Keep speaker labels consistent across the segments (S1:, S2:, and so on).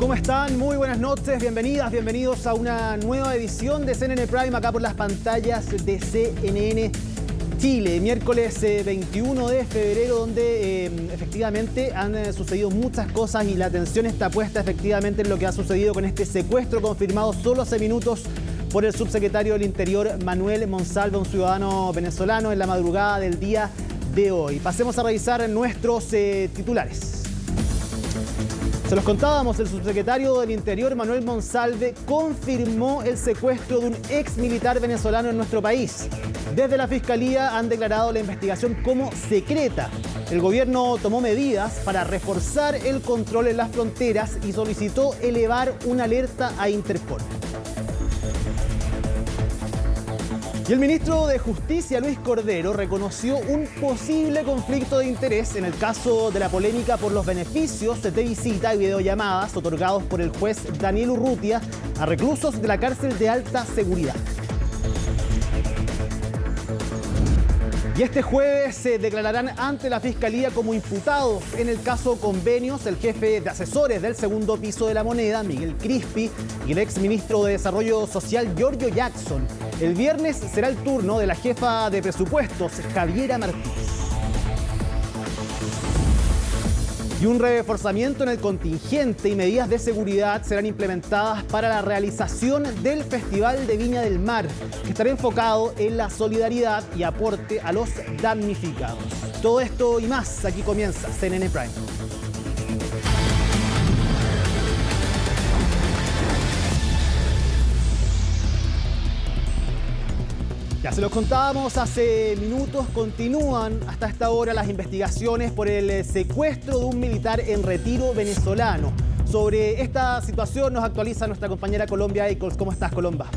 S1: ¿Cómo están? Muy buenas noches, bienvenidas, bienvenidos a una nueva edición de CNN Prime acá por las pantallas de CNN Chile. Miércoles 21 de febrero, donde efectivamente han sucedido muchas cosas y la atención está puesta efectivamente en lo que ha sucedido con este secuestro confirmado solo hace minutos por el subsecretario del Interior, Manuel Monsalve, un ciudadano venezolano, en la madrugada del día de hoy. Pasemos a revisar nuestros titulares. Se los contábamos, el subsecretario del Interior, Manuel Monsalve, confirmó el secuestro de un ex militar venezolano en nuestro país. Desde la Fiscalía han declarado la investigación como secreta. El gobierno tomó medidas para reforzar el control en las fronteras y solicitó elevar una alerta a Interpol. Y el ministro de Justicia, Luis Cordero, reconoció un posible conflicto de interés en el caso de la polémica por los beneficios de visita y videollamadas otorgados por el juez Daniel Urrutia a reclusos de la cárcel de alta seguridad. Y este jueves se declararán ante la Fiscalía como imputados en el caso Convenios el jefe de asesores del segundo piso de La Moneda, Miguel Crispi, y el exministro de Desarrollo Social, Giorgio Jackson. El viernes será el turno de la jefa de presupuestos, Javiera Martínez. Y un reforzamiento en el contingente y medidas de seguridad serán implementadas para la realización del Festival de Viña del Mar, que estará enfocado en la solidaridad y aporte a los damnificados. Todo esto y más, aquí comienza CNN Prime. Ya se los contábamos hace minutos, continúan hasta esta hora las investigaciones por el secuestro de un militar en retiro venezolano. Sobre esta situación nos actualiza nuestra compañera Colombia Eicholz. ¿Cómo estás, Colomba?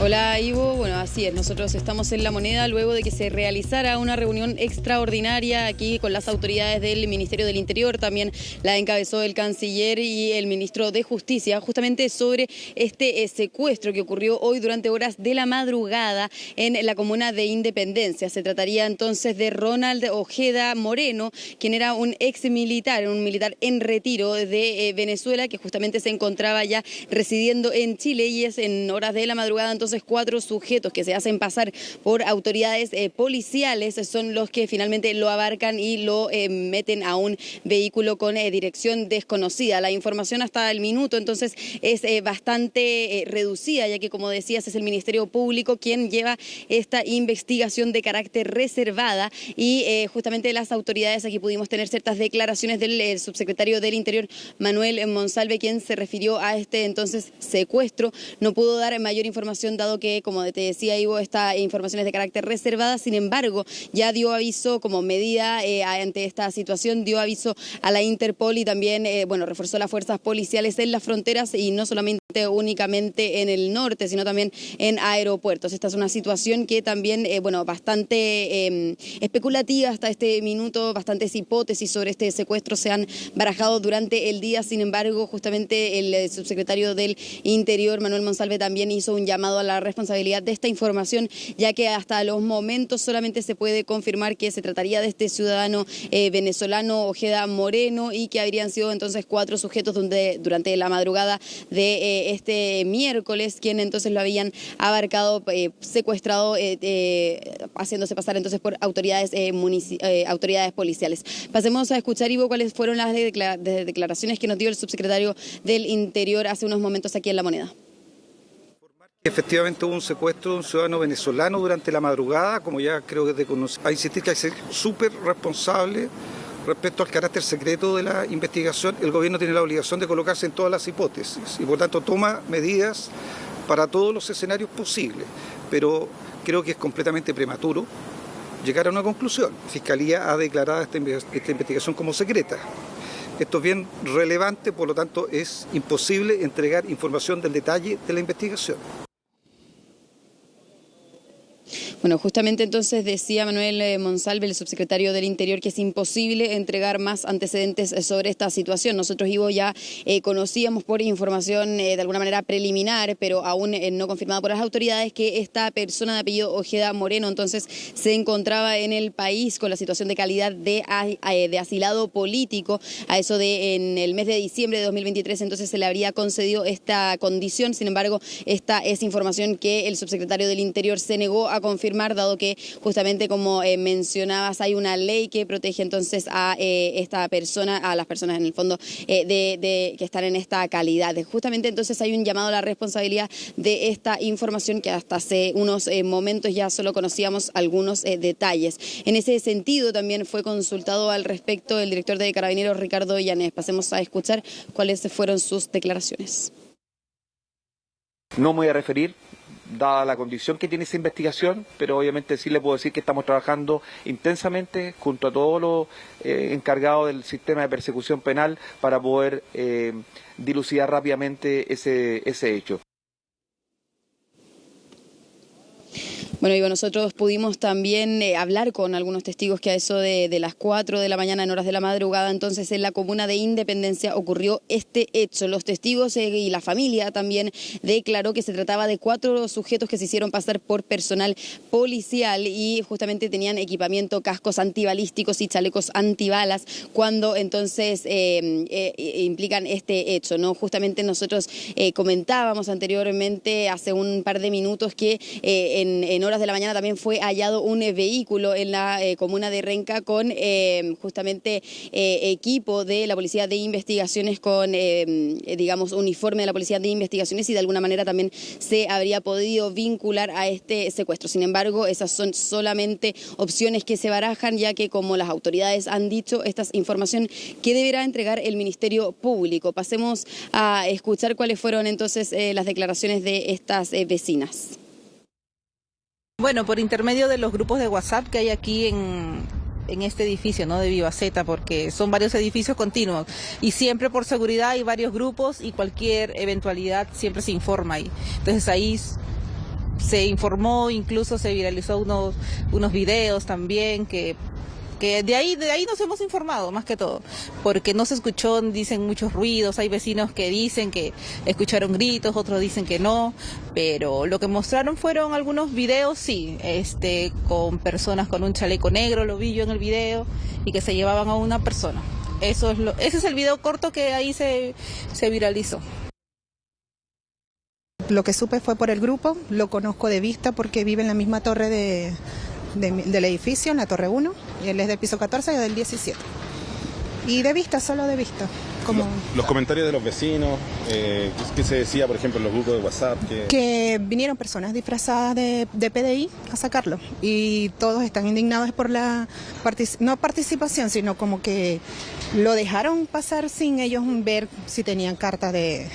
S2: Hola, Ivo. Bueno, así es. Nosotros estamos en La Moneda luego de que se realizara una reunión extraordinaria aquí con las autoridades del Ministerio del Interior. También la encabezó el canciller y el ministro de Justicia, justamente sobre este secuestro que ocurrió hoy durante horas de la madrugada en la comuna de Independencia. Se trataría entonces de Ronald Ojeda Moreno, quien era un ex militar, un militar en retiro de Venezuela, que justamente se encontraba ya residiendo en Chile, y es en horas de la madrugada entonces 4 sujetos que se hacen pasar por autoridades policiales son los que finalmente lo abarcan y lo meten a un vehículo con dirección desconocida. La información hasta el minuto entonces es bastante reducida, ya que, como decías, es el Ministerio Público quien lleva esta investigación de carácter reservada, y justamente las autoridades, aquí pudimos tener ciertas declaraciones del subsecretario del Interior, Manuel Monsalve, quien se refirió a este entonces secuestro. No pudo dar mayor información, dado que, como te decía, Ivo, esta información es de carácter reservada. Sin embargo, ya dio aviso como medida ante esta situación, dio aviso a la Interpol y también, reforzó las fuerzas policiales en las fronteras, y no solamente únicamente en el norte, sino también en aeropuertos. Esta es una situación que también, bastante especulativa hasta este minuto. Bastantes hipótesis sobre este secuestro se han barajado durante el día. Sin embargo, justamente el subsecretario del Interior, Manuel Monsalve, también hizo un llamado a la responsabilidad de esta información, ya que hasta los momentos solamente se puede confirmar que se trataría de este ciudadano venezolano, Ojeda Moreno, y que habrían sido entonces 4 sujetos durante la madrugada de este miércoles, quien entonces lo habían abarcado, secuestrado, haciéndose pasar entonces por autoridades policiales. Pasemos a escuchar, Ivo, cuáles fueron las declaraciones que nos dio el subsecretario del Interior hace unos momentos aquí en La Moneda.
S3: Efectivamente hubo un secuestro de un ciudadano venezolano durante la madrugada, como ya creo que es de conocer. Hay que insistir que hay que ser súper responsable respecto al carácter secreto de la investigación. El gobierno tiene la obligación de colocarse en todas las hipótesis y por tanto toma medidas para todos los escenarios posibles, pero creo que es completamente prematuro llegar a una conclusión. La Fiscalía ha declarado esta investigación como secreta. Esto es bien relevante, por lo tanto es imposible entregar información del detalle de la investigación.
S2: Bueno, justamente entonces decía Manuel Monsalve, el subsecretario del Interior, que es imposible entregar más antecedentes sobre esta situación. Nosotros, Ivo, ya conocíamos por información de alguna manera preliminar, pero aún no confirmada por las autoridades, que esta persona de apellido Ojeda Moreno entonces se encontraba en el país con la situación de calidad de asilado político. A eso de en el mes de diciembre de 2023 entonces se le habría concedido esta condición. Sin embargo, esta es información que el subsecretario del Interior se negó a confirmar, dado que justamente, como mencionabas, hay una ley que protege entonces a esta persona, a las personas en el fondo que están en esta calidad. Justamente entonces hay un llamado a la responsabilidad de esta información, que hasta hace unos momentos ya solo conocíamos algunos detalles. En ese sentido también fue consultado al respecto el director de Carabineros, Ricardo Yanez. Pasemos a escuchar cuáles fueron sus declaraciones.
S4: No me voy a referir, dada la condición que tiene esa investigación, pero obviamente sí le puedo decir que estamos trabajando intensamente junto a todos los encargados del sistema de persecución penal para poder dilucidar rápidamente ese hecho.
S2: Bueno, Ivo, nosotros pudimos también hablar con algunos testigos que a eso de las 4 de la mañana, en horas de la madrugada, entonces en la comuna de Independencia ocurrió este hecho. Los testigos y la familia también declaró que se trataba de 4 sujetos que se hicieron pasar por personal policial y justamente tenían equipamiento, cascos antibalísticos y chalecos antibalas, cuando entonces implican este hecho, ¿no? Justamente nosotros comentábamos anteriormente, hace un par de minutos, que en horas de la mañana también fue hallado un vehículo en la comuna de Renca con justamente equipo de la Policía de Investigaciones, con digamos uniforme de la Policía de Investigaciones, y de alguna manera también se habría podido vincular a este secuestro. Sin embargo, esas son solamente opciones que se barajan, ya que, como las autoridades han dicho, esta es información que deberá entregar el Ministerio Público. Pasemos a escuchar cuáles fueron entonces las declaraciones de estas vecinas.
S5: Bueno, por intermedio de los grupos de WhatsApp que hay aquí en este edificio, ¿no?, de Vivaceta, porque son varios edificios continuos y siempre por seguridad hay varios grupos y cualquier eventualidad siempre se informa ahí. Entonces ahí se informó, incluso se viralizó unos videos también que de ahí nos hemos informado más que todo, porque no se escuchó, dicen, muchos ruidos. Hay vecinos que dicen que escucharon gritos, otros dicen que no, pero lo que mostraron fueron algunos videos, sí, con personas con un chaleco negro, lo vi yo en el video, y que se llevaban a una persona. Ese es el video corto que ahí se viralizó.
S6: Lo que supe fue por el grupo, lo conozco de vista porque vive en la misma torre del edificio, en la torre 1, y él es del piso 14 y yo del 17. Y de vista, solo de vista. Como...
S7: Los comentarios de los vecinos, ¿qué se decía, por ejemplo, en los grupos de WhatsApp?
S6: Que vinieron personas disfrazadas de PDI a sacarlo, y todos están indignados por la no participación, sino como que lo dejaron pasar sin ellos ver si tenían carta de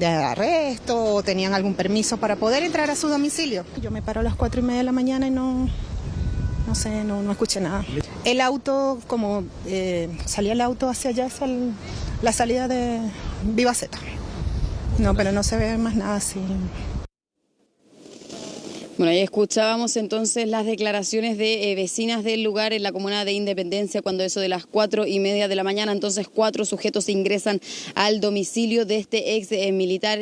S6: arresto o tenían algún permiso para poder entrar a su domicilio. Yo me paro a las 4:30 de la mañana y no escuché nada. El auto, como salía el auto hacia allá, hacia la salida de Vivaceta. No, pero no se ve más nada así.
S2: Bueno, ahí escuchábamos entonces las declaraciones de vecinas del lugar en la comuna de Independencia, cuando eso de las 4:30 de la mañana, entonces 4 sujetos ingresan al domicilio de este ex militar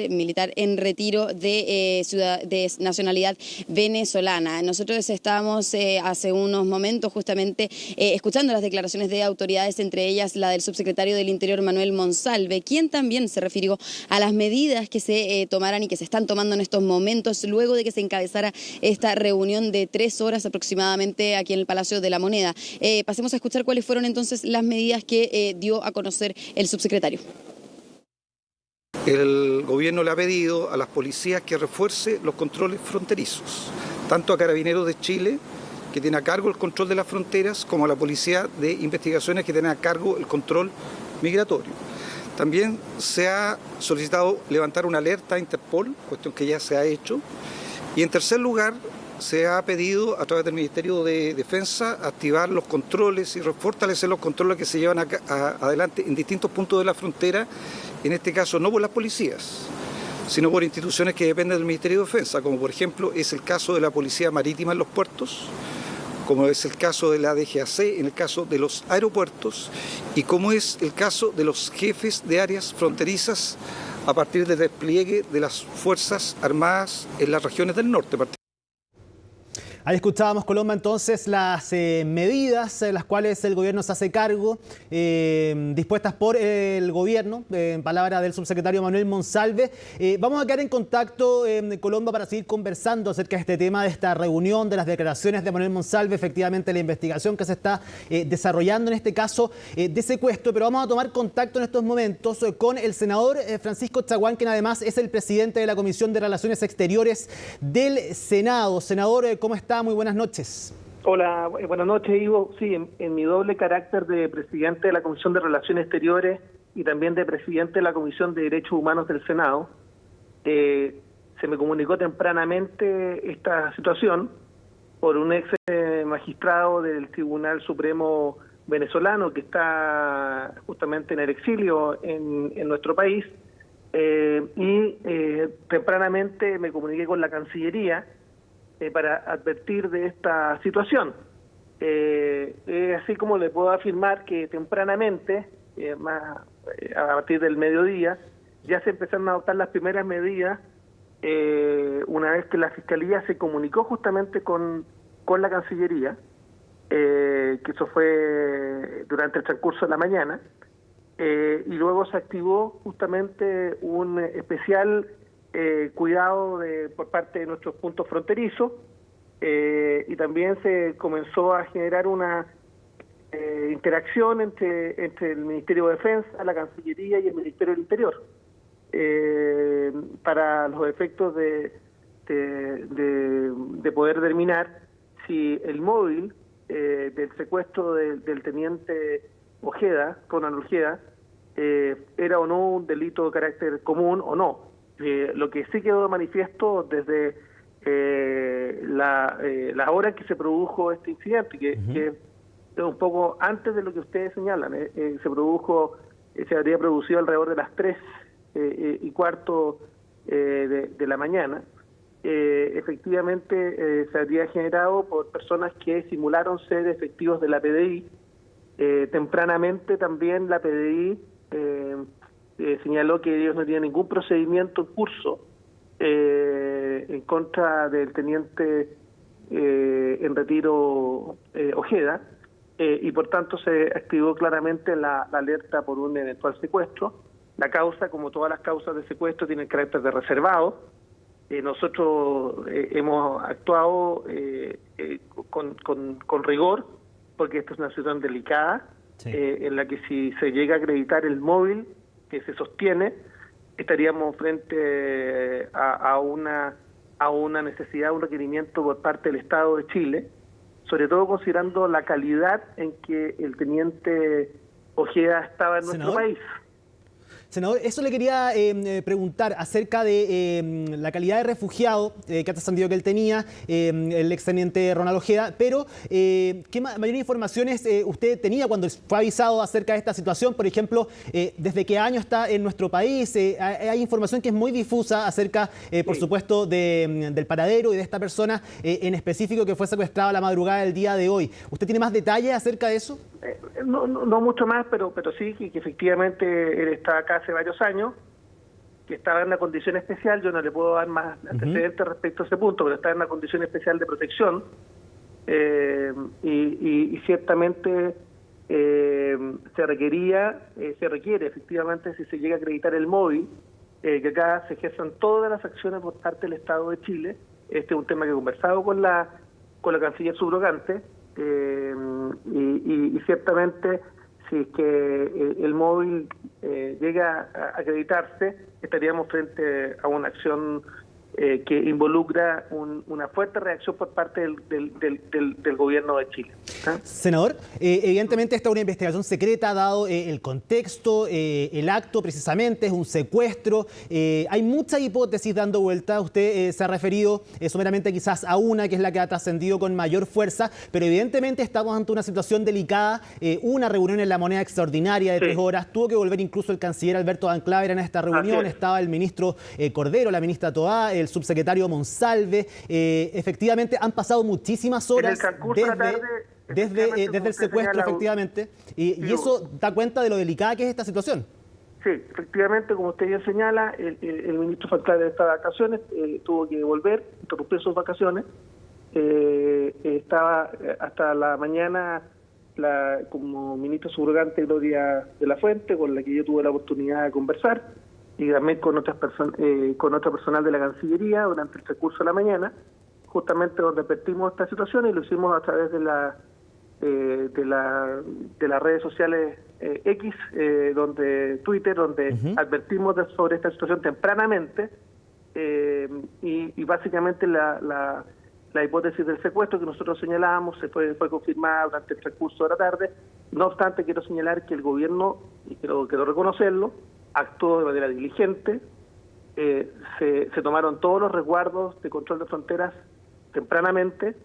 S2: en retiro de nacionalidad venezolana. Nosotros estábamos hace unos momentos justamente escuchando las declaraciones de autoridades, entre ellas la del subsecretario del Interior, Manuel Monsalve, quien también se refirió a las medidas que se tomarán y que se están tomando en estos momentos, luego de que se encabezara esta reunión de 3 horas aproximadamente aquí en el Palacio de la Moneda. Pasemos a escuchar cuáles fueron entonces las medidas que dio a conocer el subsecretario.
S3: El gobierno le ha pedido a las policías que refuerce los controles fronterizos, tanto a Carabineros de Chile, que tiene a cargo el control de las fronteras, como a la Policía de Investigaciones, que tiene a cargo el control migratorio. También se ha solicitado levantar una alerta a Interpol, cuestión que ya se ha hecho. Y en tercer lugar, se ha pedido a través del Ministerio de Defensa activar los controles y fortalecer los controles que se llevan adelante en distintos puntos de la frontera, en este caso no por las policías, sino por instituciones que dependen del Ministerio de Defensa, como por ejemplo es el caso de la Policía Marítima en los puertos, como es el caso de la DGAC en el caso de los aeropuertos y como es el caso de los jefes de áreas fronterizas a partir del despliegue de las Fuerzas Armadas en las regiones del norte.
S1: Ahí escuchábamos, Colomba, entonces las medidas las cuales el gobierno se hace cargo, dispuestas por el gobierno, en palabras del subsecretario Manuel Monsalve. Vamos a quedar en contacto, Colomba, para seguir conversando acerca de este tema, de esta reunión, de las declaraciones de Manuel Monsalve, efectivamente la investigación que se está desarrollando en este caso de secuestro. Pero vamos a tomar contacto en estos momentos con el senador Francisco Chaguán, quien además es el presidente de la Comisión de Relaciones Exteriores del Senado. Senador, ¿cómo está? Muy buenas noches.
S8: Hola, buenas noches, Ivo. Sí, en mi doble carácter de presidente de la Comisión de Relaciones Exteriores y también de presidente de la Comisión de Derechos Humanos del Senado, se me comunicó tempranamente esta situación por un ex magistrado del Tribunal Supremo venezolano que está justamente en el exilio en nuestro país, y tempranamente me comuniqué con la Cancillería para advertir de esta situación. Así como le puedo afirmar que tempranamente, a partir del mediodía, ya se empezaron a adoptar las primeras medidas, una vez que la Fiscalía se comunicó justamente con la Cancillería, que eso fue durante el transcurso de la mañana, y luego se activó justamente un especial cuidado por parte de nuestros puntos fronterizos, y también se comenzó a generar una interacción entre el Ministerio de Defensa, la Cancillería y el Ministerio del Interior, para los efectos de poder determinar si el móvil del secuestro del teniente Ojeda, Ronald Ojeda, era o no un delito de carácter común o no. Lo que sí quedó de manifiesto desde la hora en que se produjo este incidente, que es un poco antes de lo que ustedes señalan, se habría producido alrededor de las 3:15 de la mañana. Efectivamente se habría generado por personas que simularon ser efectivos de la PDI. Tempranamente también la PDI señaló que ellos no tenían ningún procedimiento en curso en contra del teniente en retiro Ojeda, y por tanto se activó claramente la alerta por un eventual secuestro. La causa, como todas las causas de secuestro, tiene el carácter de reservado. Nosotros hemos actuado con rigor, porque esta es una situación delicada, sí, en la que si se llega a acreditar el móvil que se sostiene, estaríamos frente a una necesidad, un requerimiento por parte del Estado de Chile, sobre todo considerando la calidad en que el teniente Ojeda estaba en nuestro país.
S1: Senador, eso le quería preguntar acerca de la calidad de refugiado que ha trascendido que él tenía, el exteniente Ronald Ojeda, pero ¿qué mayor informaciones usted tenía cuando fue avisado acerca de esta situación? Por ejemplo, ¿desde qué año está en nuestro país? Hay información que es muy difusa acerca, por supuesto, del paradero y de esta persona en específico que fue secuestrada a la madrugada del día de hoy. ¿Usted tiene más detalles acerca de eso?
S8: No mucho más, pero sí que efectivamente él está acá hace varios años, que estaba en una condición especial. Yo no le puedo dar más antecedentes respecto a ese punto, pero está en una condición especial de protección, y ciertamente se requiere efectivamente, si se llega a acreditar el móvil, que acá se ejerzan todas las acciones por parte del Estado de Chile. Este es un tema que he conversado con la canciller subrogante, y ciertamente si es que el móvil llega a acreditarse, estaríamos frente a una acción que involucra una fuerte reacción por parte del gobierno de Chile. ¿Ah?
S1: Senador, evidentemente esta es una investigación secreta, dado el contexto, el acto precisamente es un secuestro. Hay muchas hipótesis dando vuelta. Usted se ha referido someramente quizás a una, que es la que ha trascendido con mayor fuerza, pero evidentemente estamos ante una situación delicada. Una reunión en La Moneda extraordinaria de 3 horas. Tuvo que volver incluso el canciller Alberto Van Claveren en esta reunión. Estaba el ministro Cordero, la ministra Toá, el subsecretario Monsalve. Efectivamente han pasado muchísimas horas desde el secuestro, efectivamente, y eso da cuenta de lo delicada que es esta situación.
S8: Sí, efectivamente, como usted ya señala, el ministro Van Claveren está de vacaciones, tuvo que volver, interrumpir sus vacaciones. Estaba hasta la mañana como ministra subrogante Gloria de la Fuente, con la que yo tuve la oportunidad de conversar, y también con otro personal de la Cancillería durante el transcurso de la mañana, justamente donde advertimos esta situación, y lo hicimos a través de las redes sociales X, Twitter, donde advertimos sobre esta situación tempranamente, y básicamente la hipótesis del secuestro que nosotros señalábamos fue confirmada durante el transcurso de la tarde. No obstante, quiero señalar que el gobierno, y quiero reconocerlo, actuó de manera diligente. Se tomaron todos los resguardos de control de fronteras tempranamente,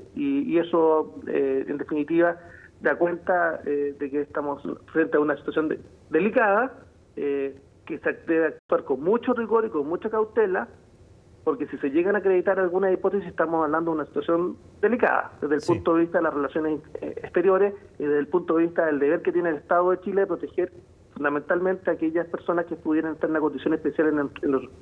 S8: y eso, en definitiva, da cuenta de que estamos frente a una situación delicada, que se debe actuar con mucho rigor y con mucha cautela, porque si se llegan a acreditar alguna hipótesis, estamos hablando de una situación delicada, desde el punto de vista de las relaciones exteriores y desde el punto de vista del deber que tiene el Estado de Chile de proteger fundamentalmente a aquellas personas que pudieran estar en una condición especial en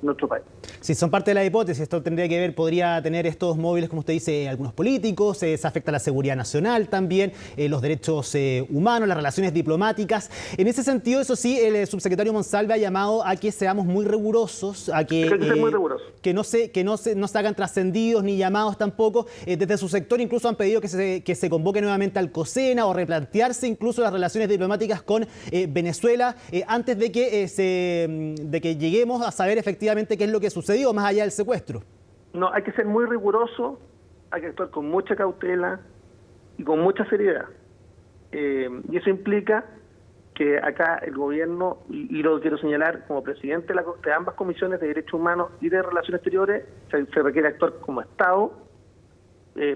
S8: nuestro país.
S1: Sí, son parte de la hipótesis. Esto tendría que ver, podría tener estos móviles, como usted dice, algunos políticos, se afecta la seguridad nacional también, los derechos humanos, las relaciones diplomáticas. En ese sentido, eso sí, el subsecretario Monsalve ha llamado a que seamos muy rigurosos, a que no se hagan trascendidos ni llamados tampoco. Desde su sector incluso han pedido que se convoque nuevamente al COSENA o replantearse incluso las relaciones diplomáticas con Venezuela, antes de que lleguemos a saber efectivamente qué es lo que sucedió más allá del secuestro.
S8: No, hay que ser muy riguroso, hay que actuar con mucha cautela y con mucha seriedad. Y eso implica que acá el gobierno, y lo quiero señalar como presidente de ambas comisiones de Derechos Humanos y de Relaciones Exteriores, se requiere actuar como Estado,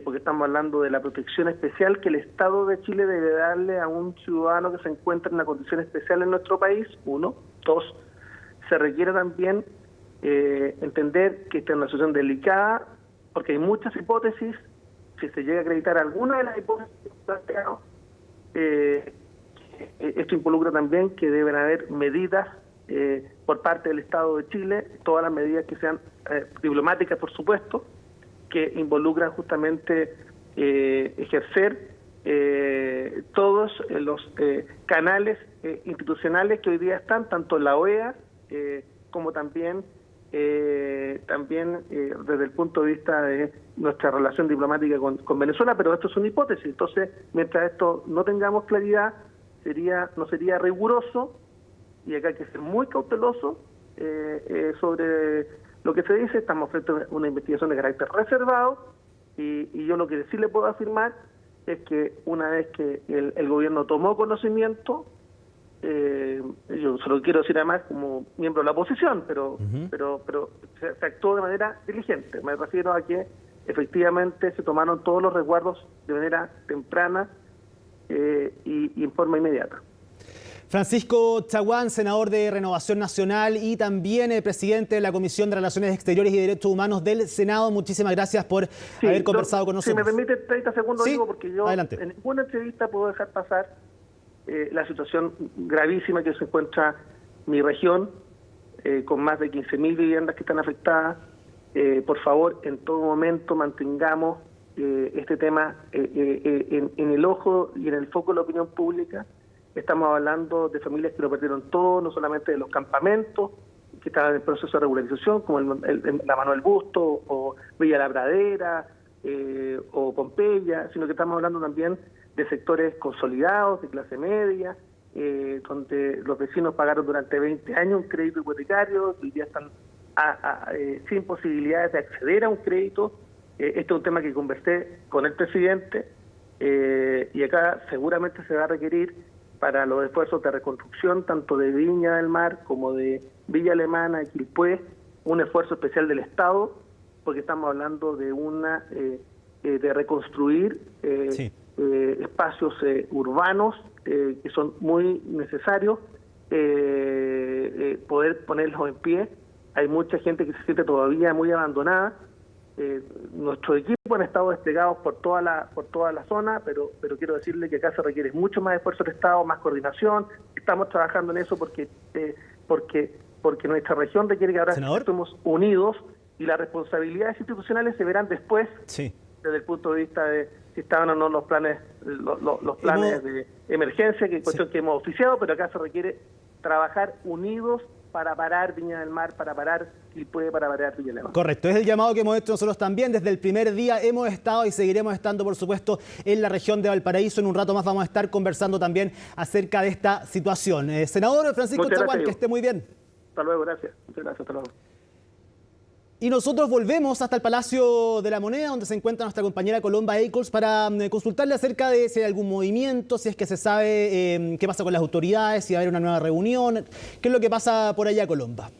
S8: porque estamos hablando de la protección especial que el Estado de Chile debe darle a un ciudadano que se encuentra en una condición especial en nuestro país, 1. 2, se requiere también entender que esta es una situación delicada, porque hay muchas hipótesis. Si se llega a acreditar alguna de las hipótesis planteadas, esto involucra también que deben haber medidas por parte del Estado de Chile, todas las medidas que sean diplomáticas, por supuesto, que involucran justamente ejercer todos los canales institucionales que hoy día están, tanto en la OEA como también desde el punto de vista de nuestra relación diplomática con Venezuela, pero esto es una hipótesis. Entonces, mientras esto no tengamos claridad, no sería riguroso, y acá hay que ser muy cauteloso sobre lo que se dice. Estamos frente a una investigación de carácter reservado, y yo lo que sí le puedo afirmar es que una vez que el gobierno tomó conocimiento, yo se lo quiero decir además como miembro de la oposición, pero se actuó de manera diligente. Me refiero a que efectivamente se tomaron todos los resguardos de manera temprana y en forma inmediata.
S1: Francisco Chaguán, senador de Renovación Nacional y también presidente de la Comisión de Relaciones Exteriores y Derechos Humanos del Senado, muchísimas gracias por haber conversado con nosotros.
S8: Si me permite 30 segundos, digo, porque yo
S1: adelante.
S8: En ninguna entrevista puedo dejar pasar la situación gravísima que se encuentra mi región, con más de 15.000 viviendas que están afectadas. Por favor, en todo momento mantengamos este tema en el ojo y en el foco de la opinión pública. Estamos hablando de familias que lo perdieron todo, no solamente de los campamentos que estaban en proceso de regularización, como la Manuel Busto o Villa La Pradera o Pompeya, sino que estamos hablando también de sectores consolidados, de clase media, donde los vecinos pagaron durante 20 años un crédito hipotecario, hoy día están sin posibilidades de acceder a un crédito. Este es un tema que conversé con el presidente y acá seguramente se va a requerir para los esfuerzos de reconstrucción tanto de Viña del Mar como de Villa Alemana y Quilpué, un esfuerzo especial del Estado, porque estamos hablando de de reconstruir espacios urbanos que son muy necesarios, poder ponerlos en pie. Hay mucha gente que se siente todavía muy abandonada. Nuestros equipos han estado desplegados por toda la zona, pero quiero decirle que acá se requiere mucho más esfuerzo del Estado, más coordinación. Estamos trabajando en eso porque nuestra región requiere que ahora estemos unidos y las responsabilidades institucionales se verán después, desde el punto de vista de si estaban o no los planes de emergencia, que es cuestión que hemos oficiado, pero acá se requiere trabajar unidos para parar Viña del Mar, para parar Quilpué, para parar Villa Alemana.
S1: Correcto, es el llamado que hemos hecho nosotros también. Desde el primer día hemos estado y seguiremos estando, por supuesto, en la región de Valparaíso. En un rato más vamos a estar conversando también acerca de esta situación. Senador Francisco Chaguán, que esté muy bien.
S8: Hasta luego, gracias. Muchas gracias, hasta luego.
S1: Y nosotros volvemos hasta el Palacio de la Moneda, donde se encuentra nuestra compañera Colomba Eicholz, para consultarle acerca de si hay algún movimiento, si es que se sabe qué pasa con las autoridades, si va a haber una nueva reunión. ¿Qué es lo que pasa por allá, Colomba?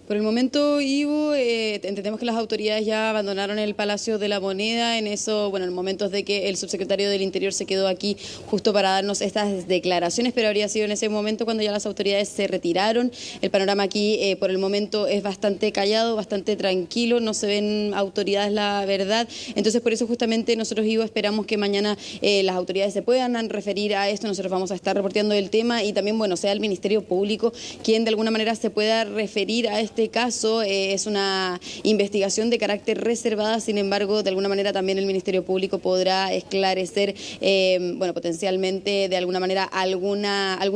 S2: Por el momento, Ivo, entendemos que las autoridades ya abandonaron el Palacio de la Moneda. En eso, bueno, en momentos de que el subsecretario del Interior se quedó aquí justo para darnos estas declaraciones, pero habría sido en ese momento cuando ya las autoridades se retiraron. El panorama aquí, por el momento, es bastante callado, bastante tranquilo, no se ven autoridades, la verdad. Entonces, por eso justamente nosotros, Ivo, esperamos que mañana las autoridades se puedan referir a esto. Nosotros vamos a estar reporteando el tema y también, bueno, sea el Ministerio Público quien de alguna manera se pueda referir a este caso. Es una investigación de carácter reservada, sin embargo, de alguna manera también el Ministerio Público podrá esclarecer, bueno, potencialmente de alguna manera algún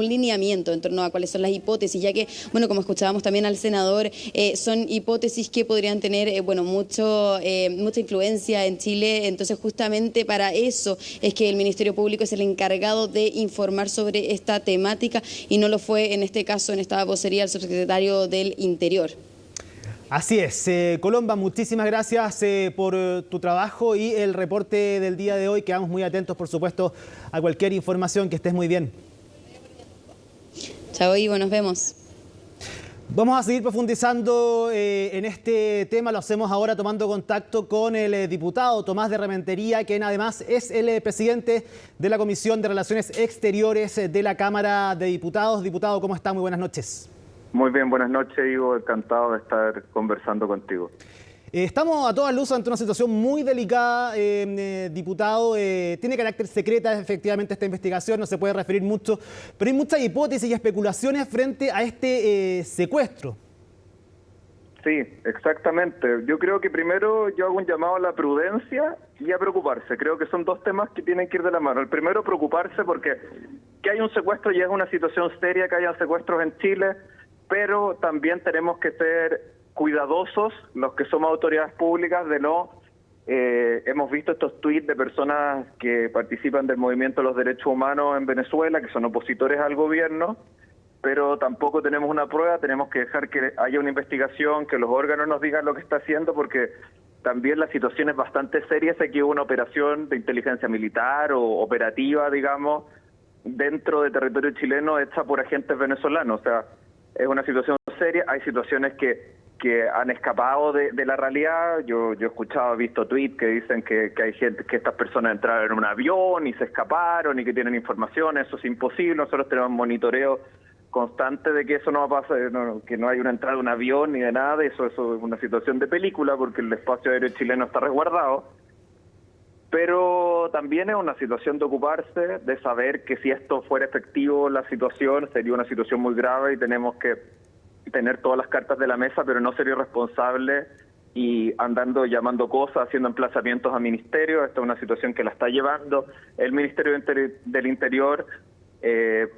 S2: lineamiento en torno a cuáles son las hipótesis, ya que, bueno, como escuchábamos también al senador, son hipótesis que podrían tener, bueno, mucha influencia en Chile. Entonces, justamente para eso es que el Ministerio Público es el encargado de informar sobre esta temática y no lo fue en este caso, en esta vocería, el subsecretario del Interior.
S1: Así es. Colomba, muchísimas gracias por tu trabajo y el reporte del día de hoy. Quedamos muy atentos, por supuesto, a cualquier información. Que estés muy bien.
S2: Chao, Ivo, nos vemos.
S1: Vamos a seguir profundizando en este tema. Lo hacemos ahora tomando contacto con el diputado Tomás de Rementería, quien además es el presidente de la Comisión de Relaciones Exteriores de la Cámara de Diputados. Diputado, ¿cómo está? Muy buenas noches.
S9: Muy bien, buenas noches, Ivo. Encantado de estar conversando contigo.
S1: Estamos a todas luces ante una situación muy delicada, diputado. Tiene carácter secreta, efectivamente, esta investigación, no se puede referir mucho, pero hay muchas hipótesis y especulaciones frente a este secuestro.
S9: Sí, exactamente. Yo creo que primero yo hago un llamado a la prudencia y a preocuparse. Creo que son dos temas que tienen que ir de la mano. El primero, preocuparse porque que hay un secuestro ya es una situación seria, que haya secuestros en Chile, pero también tenemos que ser cuidadosos, los que somos autoridades públicas, de no... hemos visto estos tuits de personas que participan del movimiento de los derechos humanos en Venezuela, que son opositores al gobierno, pero tampoco tenemos una prueba. Tenemos que dejar que haya una investigación, que los órganos nos digan lo que está haciendo, porque también la situación es bastante seria. Sé que hubo una operación de inteligencia militar o operativa, digamos, dentro de territorio chileno hecha por agentes venezolanos. O sea, es una situación seria. Hay situaciones que han escapado de la realidad. Yo he escuchado, he visto tweets que dicen que hay gente, que estas personas entraron en un avión y se escaparon y que tienen información. Eso es imposible. Nosotros tenemos monitoreo constante de que eso no va a pasar, que no hay una entrada de un avión ni de nada de eso. Eso es una situación de película porque el espacio aéreo chileno está resguardado. Pero también es una situación de ocuparse, de saber que si esto fuera efectivo la situación, sería una situación muy grave y tenemos que tener todas las cartas de la mesa, pero no ser irresponsable y andando llamando cosas, haciendo emplazamientos a ministerios. Esta es una situación que la está llevando el Ministerio del Interior,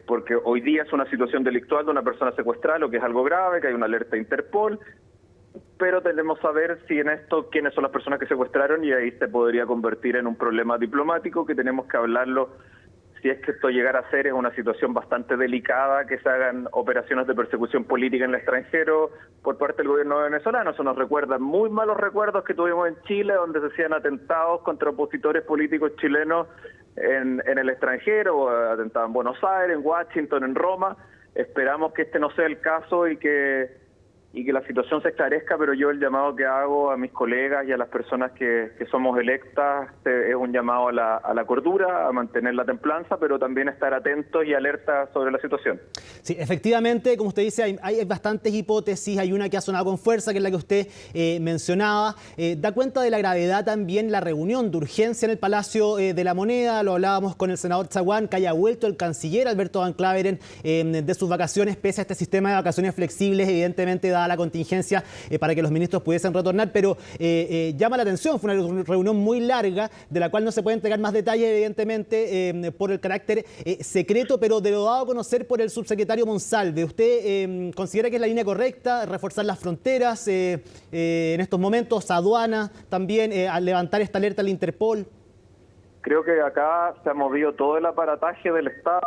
S9: porque hoy día es una situación delictual de una persona secuestrada, lo que es algo grave, que hay una alerta Interpol, pero debemos saber si en esto quiénes son las personas que secuestraron y ahí se podría convertir en un problema diplomático que tenemos que hablarlo si es que esto llegara a ser, es una situación bastante delicada que se hagan operaciones de persecución política en el extranjero por parte del gobierno venezolano. Eso nos recuerda muy malos recuerdos que tuvimos en Chile, donde se hacían atentados contra opositores políticos chilenos en el extranjero, atentados en Buenos Aires, en Washington, en Roma. Esperamos que este no sea el caso y que la situación se esclarezca, pero yo el llamado que hago a mis colegas y a las personas que somos electas es un llamado a la cordura, a mantener la templanza, pero también estar atentos y alertas sobre la situación.
S1: Sí, efectivamente, como usted dice, hay bastantes hipótesis, hay una que ha sonado con fuerza, que es la que usted mencionaba. Da cuenta de la gravedad también la reunión de urgencia en el Palacio de la Moneda, lo hablábamos con el senador Zaguán, que haya vuelto el canciller Alberto Van Claveren de sus vacaciones, pese a este sistema de vacaciones flexibles, evidentemente da la contingencia para que los ministros pudiesen retornar, pero llama la atención, fue una reunión muy larga, de la cual no se puede entregar más detalles, evidentemente, por el carácter secreto, pero de lo dado a conocer por el subsecretario Monsalve. ¿Usted considera que es la línea correcta, reforzar las fronteras en estos momentos, aduanas también, al levantar esta alerta al Interpol?
S9: Creo que acá se ha movido todo el aparataje del Estado.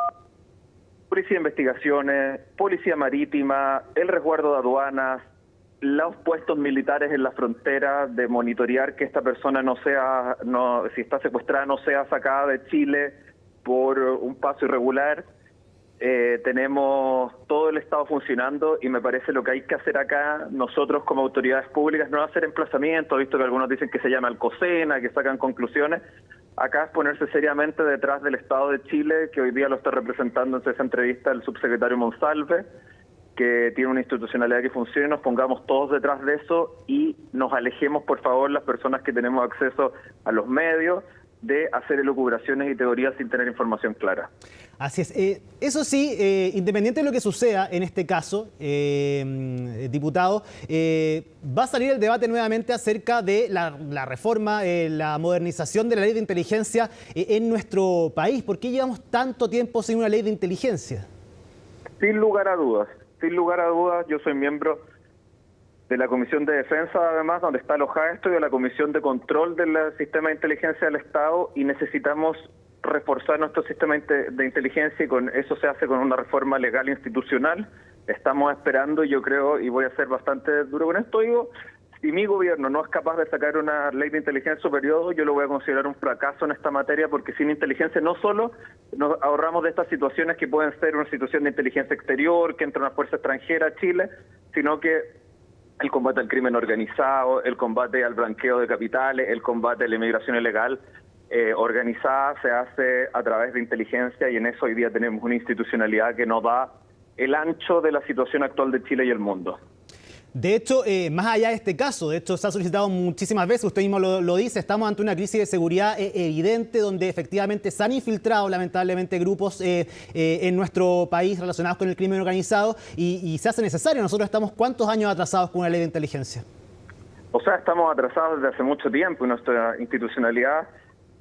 S9: Policía de Investigaciones, Policía Marítima, el resguardo de aduanas, los puestos militares en la frontera de monitorear que esta persona si está secuestrada, no sea sacada de Chile por un paso irregular. Tenemos todo el Estado funcionando y me parece lo que hay que hacer acá, nosotros como autoridades públicas, no hacer emplazamientos, visto que algunos dicen que se llama Alcocena, que sacan conclusiones. Acá es ponerse seriamente detrás del Estado de Chile, que hoy día lo está representando en esa entrevista el subsecretario Monsalve, que tiene una institucionalidad que funcione, nos pongamos todos detrás de eso y nos alejemos, por favor, las personas que tenemos acceso a los medios, de hacer elucubraciones y teorías sin tener información clara.
S1: Así es. Eso sí, independiente de lo que suceda en este caso, diputado, va a salir el debate nuevamente acerca de la reforma, la modernización de la ley de inteligencia en nuestro país. ¿Por qué llevamos tanto tiempo sin una ley de inteligencia?
S9: Sin lugar a dudas, yo soy miembro de la Comisión de Defensa, además, donde está alojada esto, y de la Comisión de Control del Sistema de Inteligencia del Estado, y necesitamos reforzar nuestro sistema de inteligencia, y con eso se hace con una reforma legal institucional. Estamos esperando, y yo creo, y voy a ser bastante duro con esto, digo, si mi gobierno no es capaz de sacar una ley de inteligencia en su periodo, yo lo voy a considerar un fracaso en esta materia, porque sin inteligencia no solo nos ahorramos de estas situaciones que pueden ser una situación de inteligencia exterior, que entra una fuerza extranjera a Chile, sino que el combate al crimen organizado, el combate al blanqueo de capitales, el combate a la inmigración ilegal organizada se hace a través de inteligencia, y en eso hoy día tenemos una institucionalidad que nos da el ancho de la situación actual de Chile y el mundo.
S1: De hecho, más allá de este caso, de hecho se ha solicitado muchísimas veces, usted mismo lo dice, estamos ante una crisis de seguridad evidente, donde efectivamente se han infiltrado lamentablemente grupos en nuestro país relacionados con el crimen organizado, y se hace necesario. Nosotros estamos ¿cuántos años atrasados con una ley de inteligencia?
S9: O sea, estamos atrasados desde hace mucho tiempo, y nuestra institucionalidad,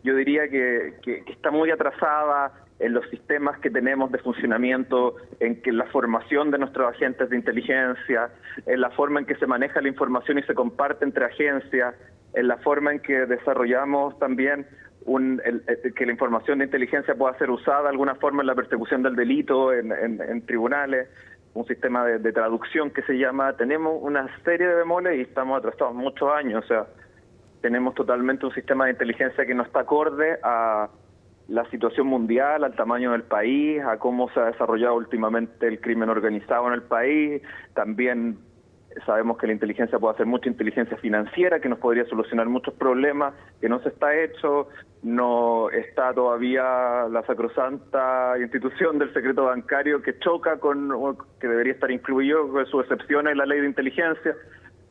S9: yo diría que está muy atrasada en los sistemas que tenemos de funcionamiento, en que la formación de nuestros agentes de inteligencia, en la forma en que se maneja la información y se comparte entre agencias, en la forma en que desarrollamos también que la información de inteligencia pueda ser usada de alguna forma en la persecución del delito, en tribunales, un sistema de traducción que se llama. Tenemos una serie de bemoles y estamos atrasados muchos años. O sea, tenemos totalmente un sistema de inteligencia que no está acorde a la situación mundial, al tamaño del país, a cómo se ha desarrollado últimamente el crimen organizado en el país. También sabemos que la inteligencia puede hacer mucha inteligencia financiera, que nos podría solucionar muchos problemas, que no se está hecho. No está todavía la sacrosanta institución del secreto bancario, que choca con, que debería estar incluido con sus excepciones en la ley de inteligencia.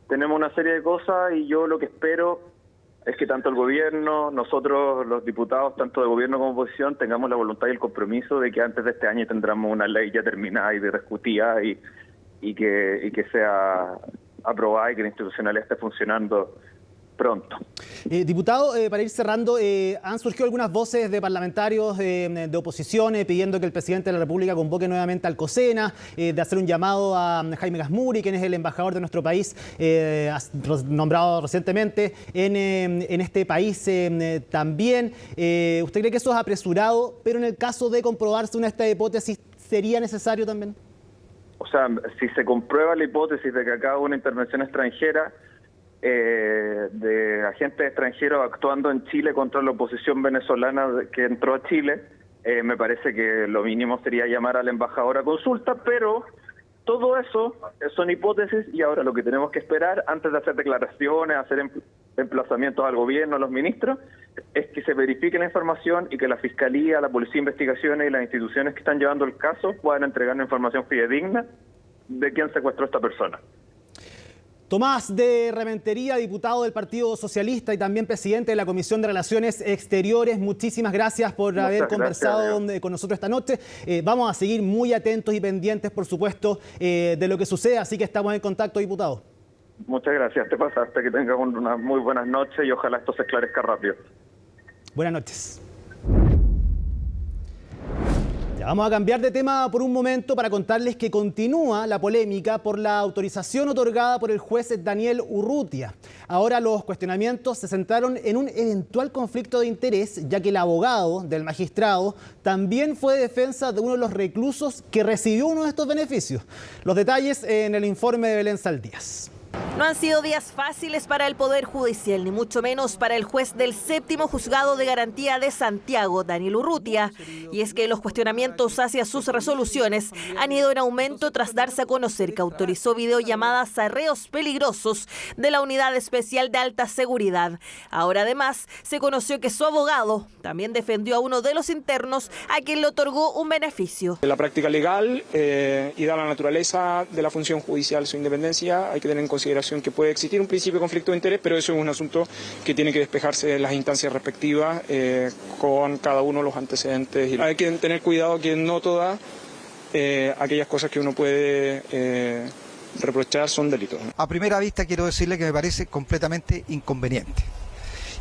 S9: Tenemos una serie de cosas, y yo lo que espero es que tanto el gobierno, nosotros los diputados, tanto de gobierno como oposición, tengamos la voluntad y el compromiso de que antes de este año tendremos una ley ya terminada y discutida, y que sea aprobada, y que la institucionalidad esté funcionando pronto.
S1: Diputado, para ir cerrando, han surgido algunas voces de parlamentarios de oposición pidiendo que el presidente de la República convoque nuevamente al COSENA, de hacer un llamado a Jaime Gazmuri, quien es el embajador de nuestro país, nombrado recientemente en este país también. ¿Usted cree que eso es apresurado, pero en el caso de comprobarse una de estas hipótesis, sería necesario también?
S9: O sea, si se comprueba la hipótesis de que acá hubo una intervención extranjera, de agentes extranjeros actuando en Chile contra la oposición venezolana que entró a Chile, me parece que lo mínimo sería llamar al embajador a consulta, pero todo eso son hipótesis y ahora lo que tenemos que esperar antes de hacer declaraciones, hacer emplazamientos al gobierno, a los ministros, es que se verifique la información y que la Fiscalía, la Policía de Investigaciones y las instituciones que están llevando el caso puedan entregar información fidedigna de quién secuestró a esta persona.
S1: Tomás de Rementería, diputado del Partido Socialista y también presidente de la Comisión de Relaciones Exteriores, muchísimas gracias por haber conversado con nosotros esta noche. Vamos a seguir muy atentos y pendientes, por supuesto, de lo que sucede, así que estamos en contacto, diputado.
S9: Muchas gracias, te pasaste, que tengas unas muy buenas noches y ojalá esto se esclarezca rápido.
S1: Buenas noches. Vamos a cambiar de tema por un momento para contarles que continúa la polémica por la autorización otorgada por el juez Daniel Urrutia. Ahora los cuestionamientos se centraron en un eventual conflicto de interés, ya que el abogado del magistrado también fue defensa de uno de los reclusos que recibió uno de estos beneficios. Los detalles en el informe de Belén Saldías.
S10: No han sido días fáciles para el Poder Judicial, ni mucho menos para el juez del 7º Juzgado de Garantía de Santiago, Daniel Urrutia. Y es que los cuestionamientos hacia sus resoluciones han ido en aumento tras darse a conocer que autorizó videollamadas a reos peligrosos de la Unidad Especial de Alta Seguridad. Ahora además se conoció que su abogado también defendió a uno de los internos a quien le otorgó un beneficio.
S11: En la práctica legal y dada la naturaleza de la función judicial, su independencia, hay que tener en consideración que puede existir un principio de conflicto de interés, pero eso es un asunto que tiene que despejarse en las instancias respectivas con cada uno de los antecedentes. Y hay que tener cuidado que no todas aquellas cosas que uno puede reprochar son delitos.
S12: A primera vista quiero decirle que me parece completamente inconveniente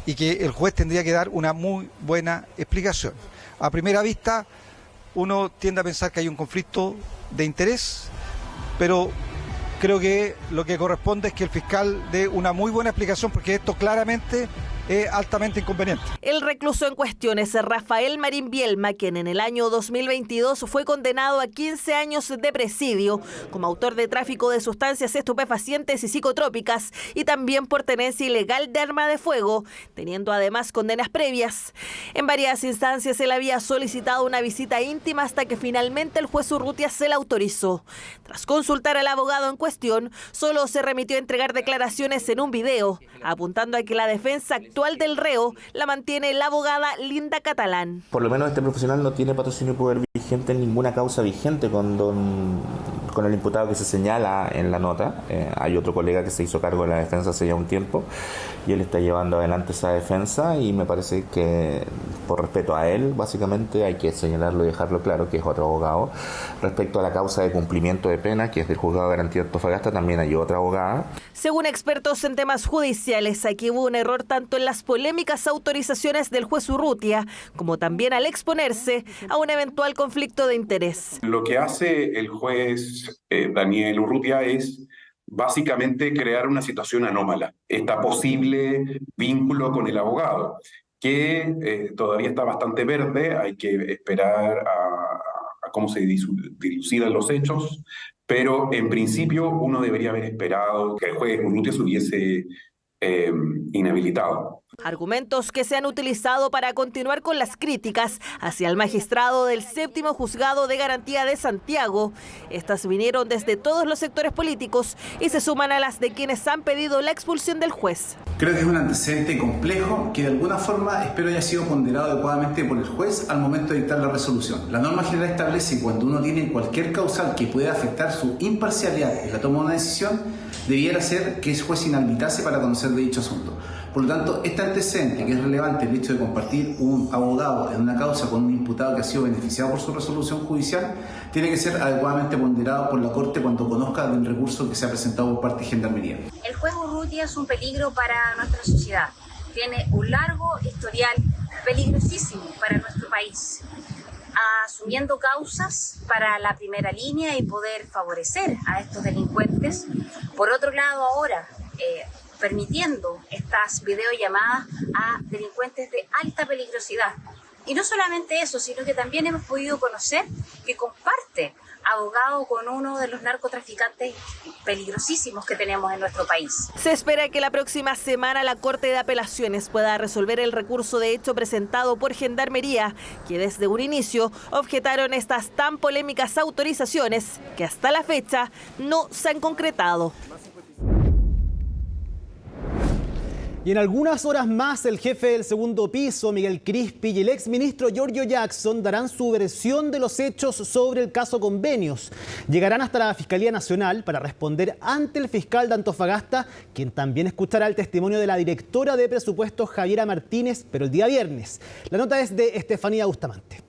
S12: y que el juez tendría que dar una muy buena explicación. A primera vista uno tiende a pensar que hay un conflicto de interés, pero creo que lo que corresponde es que el fiscal dé una muy buena explicación, porque esto claramente es altamente inconveniente.
S10: El recluso en cuestión es Rafael Marín Bielma, quien en el año 2022 fue condenado a 15 años de presidio como autor de tráfico de sustancias estupefacientes y psicotrópicas y también por tenencia ilegal de arma de fuego, teniendo además condenas previas. En varias instancias él había solicitado una visita íntima hasta que finalmente el juez Urrutia se la autorizó. Tras consultar al abogado en cuestión, solo se remitió a entregar declaraciones en un video, apuntando a que la defensa actual del reo la mantiene la abogada Linda Catalán.
S13: Por lo menos este profesional no tiene patrocinio y poder vigente en ninguna causa vigente con el imputado que se señala en la nota. Hay otro colega que se hizo cargo de la defensa hace ya un tiempo y él está llevando adelante esa defensa y me parece que por respeto a él básicamente hay que señalarlo y dejarlo claro que es otro abogado. Respecto a la causa de cumplimiento de pena, que es del Juzgado de Garantía de Antofagasta, también hay otra abogada.
S10: Según expertos en temas judiciales, aquí hubo un error tanto en las polémicas autorizaciones del juez Urrutia como también al exponerse a un eventual conflicto de interés.
S14: Lo que hace el juez Daniel Urrutia es básicamente crear una situación anómala. Esta posible vínculo con el abogado, que todavía está bastante verde, hay que esperar a cómo se dilucidan los hechos, pero en principio uno debería haber esperado que el juez Urrutia se hubiese inhabilitado.
S10: Argumentos que se han utilizado para continuar con las críticas hacia el magistrado del 7º Juzgado de Garantía de Santiago. Estas vinieron desde todos los sectores políticos y se suman a las de quienes han pedido la expulsión del juez.
S15: Creo que es un antecedente complejo que de alguna forma espero haya sido ponderado adecuadamente por el juez al momento de dictar la resolución. La norma general establece que cuando uno tiene cualquier causal que pueda afectar su imparcialidad en la toma de una decisión, debiera ser que ese juez inhabilitase para conocer de dicho asunto. Por lo tanto, este antecedente, que es relevante el hecho de compartir un abogado en una causa con un imputado que ha sido beneficiado por su resolución judicial, tiene que ser adecuadamente ponderado por la Corte cuando conozca del recurso que se ha presentado por parte de Gendarmería.
S16: El juez Urrutia Urrutia es un peligro para nuestra sociedad. Tiene un largo historial peligrosísimo para nuestro país, asumiendo causas para la primera línea y poder favorecer a estos delincuentes. Por otro lado, ahora permitiendo estas videollamadas a delincuentes de alta peligrosidad. Y no solamente eso, sino que también hemos podido conocer que comparte abogado con uno de los narcotraficantes peligrosísimos que tenemos en nuestro país.
S10: Se espera que la próxima semana la Corte de Apelaciones pueda resolver el recurso de hecho presentado por Gendarmería, que desde un inicio objetaron estas tan polémicas autorizaciones que hasta la fecha no se han concretado.
S1: Y en algunas horas más, el jefe del segundo piso, Miguel Crispi, y el exministro Giorgio Jackson darán su versión de los hechos sobre el caso Convenios. Llegarán hasta la Fiscalía Nacional para responder ante el fiscal de Antofagasta, quien también escuchará el testimonio de la directora de presupuestos, Javiera Martínez, pero el día viernes. La nota es de Estefanía Bustamante.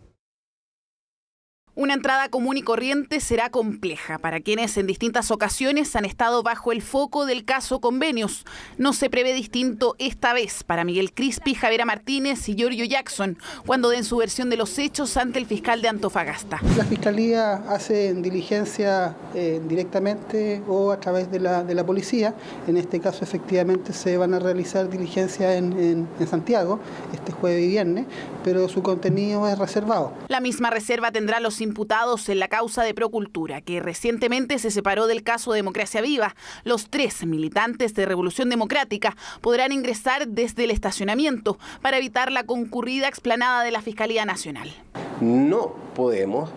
S17: Una entrada común y corriente será compleja para quienes en distintas ocasiones han estado bajo el foco del caso Convenios. No se prevé distinto esta vez para Miguel Crispi, Javiera Martínez y Giorgio Jackson cuando den su versión de los hechos ante el fiscal de Antofagasta.
S18: La Fiscalía hace diligencia directamente o a través de la policía. En este caso, efectivamente, se van a realizar diligencias en Santiago este jueves y viernes, pero su contenido es reservado.
S17: La misma reserva tendrá los imputados en la causa de Procultura, que recientemente se separó del caso Democracia Viva. Los 3 militantes de Revolución Democrática podrán ingresar desde el estacionamiento para evitar la concurrida explanada de la Fiscalía Nacional.
S19: No podemos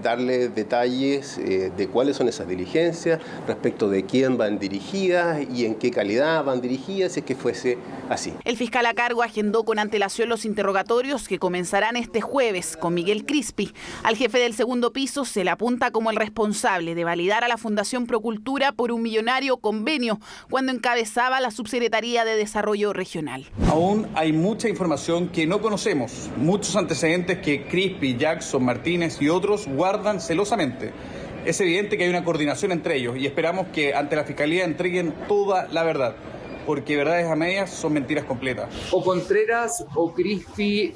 S19: darle detalles de cuáles son esas diligencias, respecto de quién van dirigidas y en qué calidad van dirigidas, si es que fuese así.
S17: El fiscal a cargo agendó con antelación los interrogatorios que comenzarán este jueves con Miguel Crispi. Al jefe del segundo piso se le apunta como el responsable de validar a la Fundación Procultura por un millonario convenio cuando encabezaba la Subsecretaría de Desarrollo Regional.
S20: Aún hay mucha información que no conocemos, muchos antecedentes que Crispi, Jackson, Martínez y otros guardan celosamente. Es evidente que hay una coordinación entre ellos y esperamos que ante la Fiscalía entreguen toda la verdad, porque verdades a medias son mentiras completas.
S21: O Contreras o Crispi,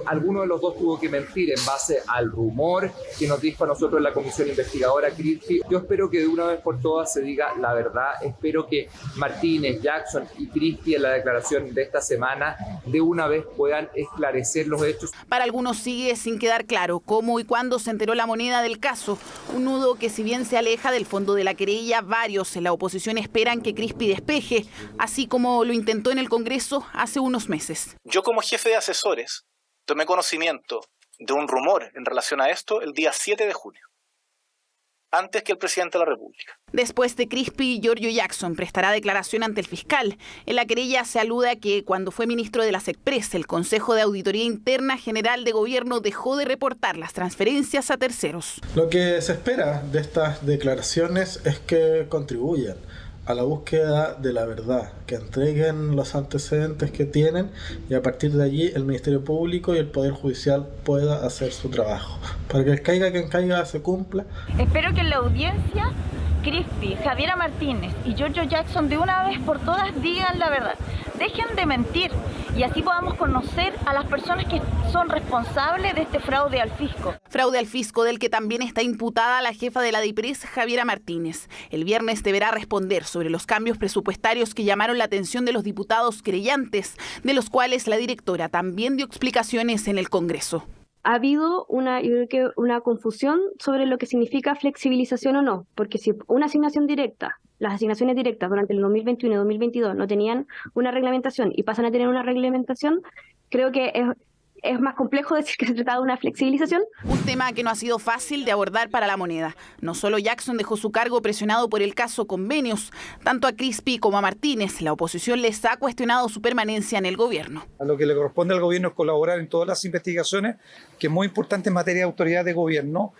S21: alguno de los dos tuvo que mentir en base al rumor que nos dijo a nosotros la comisión investigadora Crispi. Yo espero que de una vez por todas se diga la verdad. Espero que Martínez, Jackson y Crispi en la declaración de esta semana de una vez puedan esclarecer los hechos.
S17: Para algunos sigue sin quedar claro cómo y cuándo se enteró la moneda del caso. Un nudo que si bien se aleja del fondo de la querella, varios en la oposición esperan que Crispi despeje, así como lo intentó en el Congreso hace unos meses.
S22: Yo como jefe de asesores tomé conocimiento de un rumor en relación a esto el día 7 de junio, antes que el presidente de la República.
S17: Después de Crispi, Giorgio Jackson prestará declaración ante el fiscal. En la querella se alude a que cuando fue ministro de la SECPRES, el Consejo de Auditoría Interna General de Gobierno dejó de reportar las transferencias a terceros.
S23: Lo que se espera de estas declaraciones es que contribuyan a la búsqueda de la verdad, que entreguen los antecedentes que tienen y a partir de allí el Ministerio Público y el Poder Judicial pueda hacer su trabajo. Para que caiga quien caiga se cumpla.
S24: Espero que en la audiencia Crispi, Javiera Martínez y Giorgio Jackson de una vez por todas digan la verdad. Dejen de mentir y así podamos conocer a las personas que son responsables de este fraude al fisco.
S17: Fraude al fisco del que también está imputada la jefa de la DIPRES, Javiera Martínez. El viernes deberá responder sobre los cambios presupuestarios que llamaron la atención de los diputados creyentes, de los cuales la directora también dio explicaciones en el Congreso.
S25: Ha habido una confusión sobre lo que significa flexibilización o no, porque si una asignación directa, las asignaciones directas durante el 2021 y 2022 no tenían una reglamentación y pasan a tener una reglamentación, creo que es más complejo decir que se trata de una flexibilización.
S17: Un tema que no ha sido fácil de abordar para la moneda. No solo Jackson dejó su cargo presionado por el caso Convenios, tanto a Crispi como a Martínez, la oposición les ha cuestionado su permanencia en el gobierno.
S3: A lo que le corresponde al gobierno es colaborar en todas las investigaciones, que es muy importante en materia de autoridad de gobierno,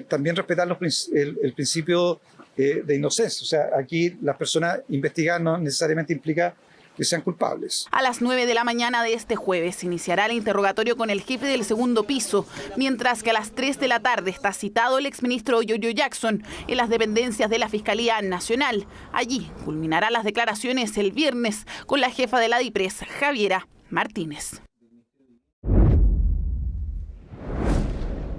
S3: también respetar el principio de inocencia. O sea, aquí las personas investigadas no necesariamente implica que sean culpables.
S17: A las 9 de la mañana de este jueves iniciará el interrogatorio con el jefe del segundo piso, mientras que a las 3 de la tarde está citado el exministro Giorgio Jackson en las dependencias de la Fiscalía Nacional. Allí culminará las declaraciones el viernes con la jefa de la DIPRES, Javiera Martínez.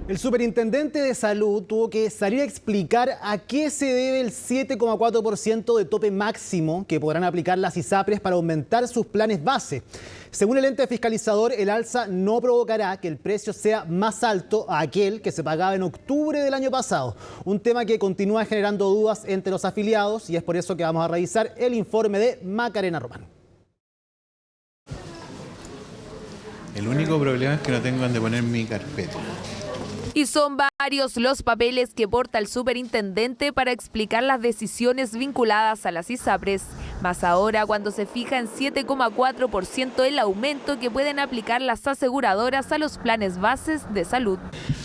S1: El superintendente de salud tuvo que salir a explicar a qué se debe el 7,4% de tope máximo que podrán aplicar las ISAPRES para aumentar sus planes base. Según el ente fiscalizador, el alza no provocará que el precio sea más alto a aquel que se pagaba en octubre del año pasado. Un tema que continúa generando dudas entre los afiliados y es por eso que vamos a revisar el informe de Macarena Román.
S4: El único problema es que no tengo donde poner mi carpeta.
S5: Y son varios los papeles que porta el superintendente para explicar las decisiones vinculadas a las ISAPRES. Más ahora cuando se fija en 7,4% el aumento que pueden aplicar las aseguradoras a los planes bases de salud.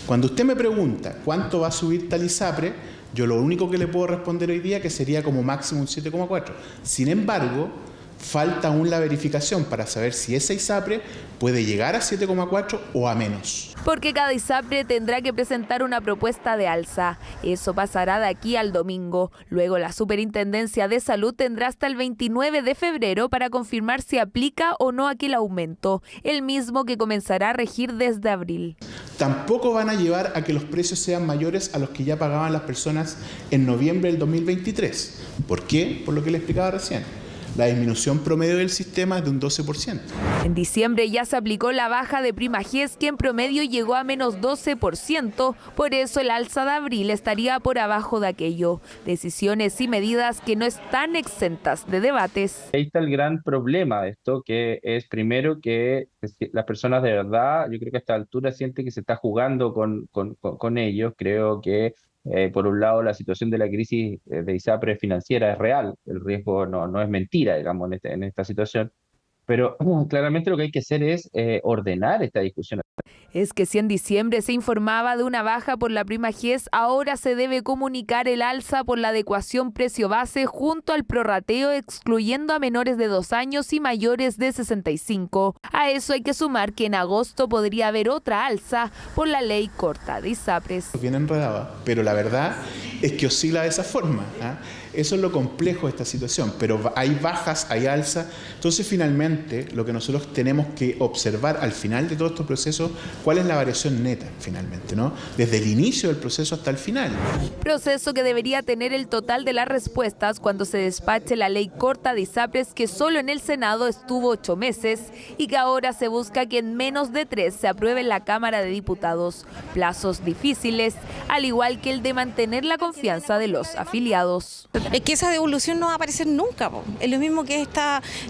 S6: Cuando usted me pregunta cuánto va a subir tal ISAPRE, yo lo único que le puedo responder hoy día que sería como máximo un 7,4%. Sin embargo, falta aún la verificación para saber si esa ISAPRE puede llegar a 7,4 o a menos.
S5: Porque cada ISAPRE tendrá que presentar una propuesta de alza. Eso pasará de aquí al domingo. Luego la Superintendencia de Salud tendrá hasta el 29 de febrero para confirmar si aplica o no aquel aumento, el mismo que comenzará a regir desde abril.
S6: Tampoco van a llevar a que los precios sean mayores a los que ya pagaban las personas en noviembre del 2023. ¿Por qué? Por lo que le explicaba recién. La disminución promedio del sistema es de un 12%.
S5: En diciembre ya se aplicó la baja de prima GES, que en promedio llegó a menos 12%. Por eso el alza de abril estaría por abajo de aquello. Decisiones y medidas que no están exentas de debates.
S7: Ahí está el gran problema de esto, que es primero que las personas de verdad, yo creo que a esta altura sienten que se está jugando con ellos. Creo que por un lado, la situación de la crisis de ISAPRES financiera es real, el riesgo no es mentira, digamos, en esta situación, pero claramente lo que hay que hacer es ordenar esta discusión.
S5: Es que si en diciembre se informaba de una baja por la prima GES, ahora se debe comunicar el alza por la adecuación precio-base junto al prorrateo, excluyendo a menores de 2 años y mayores de 65. A eso hay que sumar que en agosto podría haber otra alza por la ley corta de ISAPRES.
S6: Bien enredada, pero la verdad es que oscila de esa forma, ¿eh? Eso es lo complejo de esta situación, pero hay bajas, hay alza. Entonces, finalmente, lo que nosotros tenemos que observar al final de todos estos procesos, cuál es la variación neta, finalmente, ¿no? Desde el inicio del proceso hasta el final.
S5: Proceso que debería tener el total de las respuestas cuando se despache la ley corta de ISAPRES, que solo en el Senado estuvo 8 meses y que ahora se busca que en menos de 3 se apruebe en la Cámara de Diputados. Plazos difíciles, al igual que el de mantener la confianza de los afiliados.
S8: Es que esa devolución no va a aparecer nunca, po. Es lo mismo que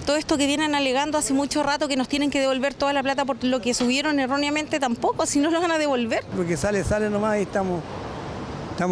S8: todo esto que vienen alegando hace mucho rato, que nos tienen que devolver toda la plata por lo que subieron erróneamente, tampoco, si no lo van a devolver.
S26: Porque sale nomás y estamos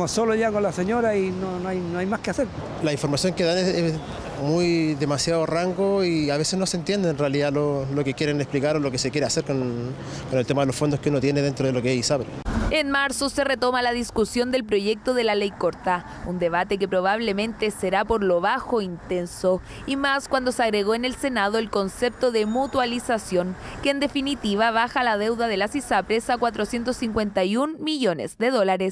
S26: solos ya con la señora y no hay más que hacer.
S27: La información que dan es muy demasiado rango y a veces no se entiende en realidad lo que quieren explicar o lo que se quiere hacer con el tema de los fondos que uno tiene dentro de lo que es ISAPRE.
S5: En marzo se retoma la discusión del proyecto de la ley corta, un debate que probablemente será por lo bajo intenso, y más cuando se agregó en el Senado el concepto de mutualización, que en definitiva baja la deuda de las ISAPRES a $451 millones.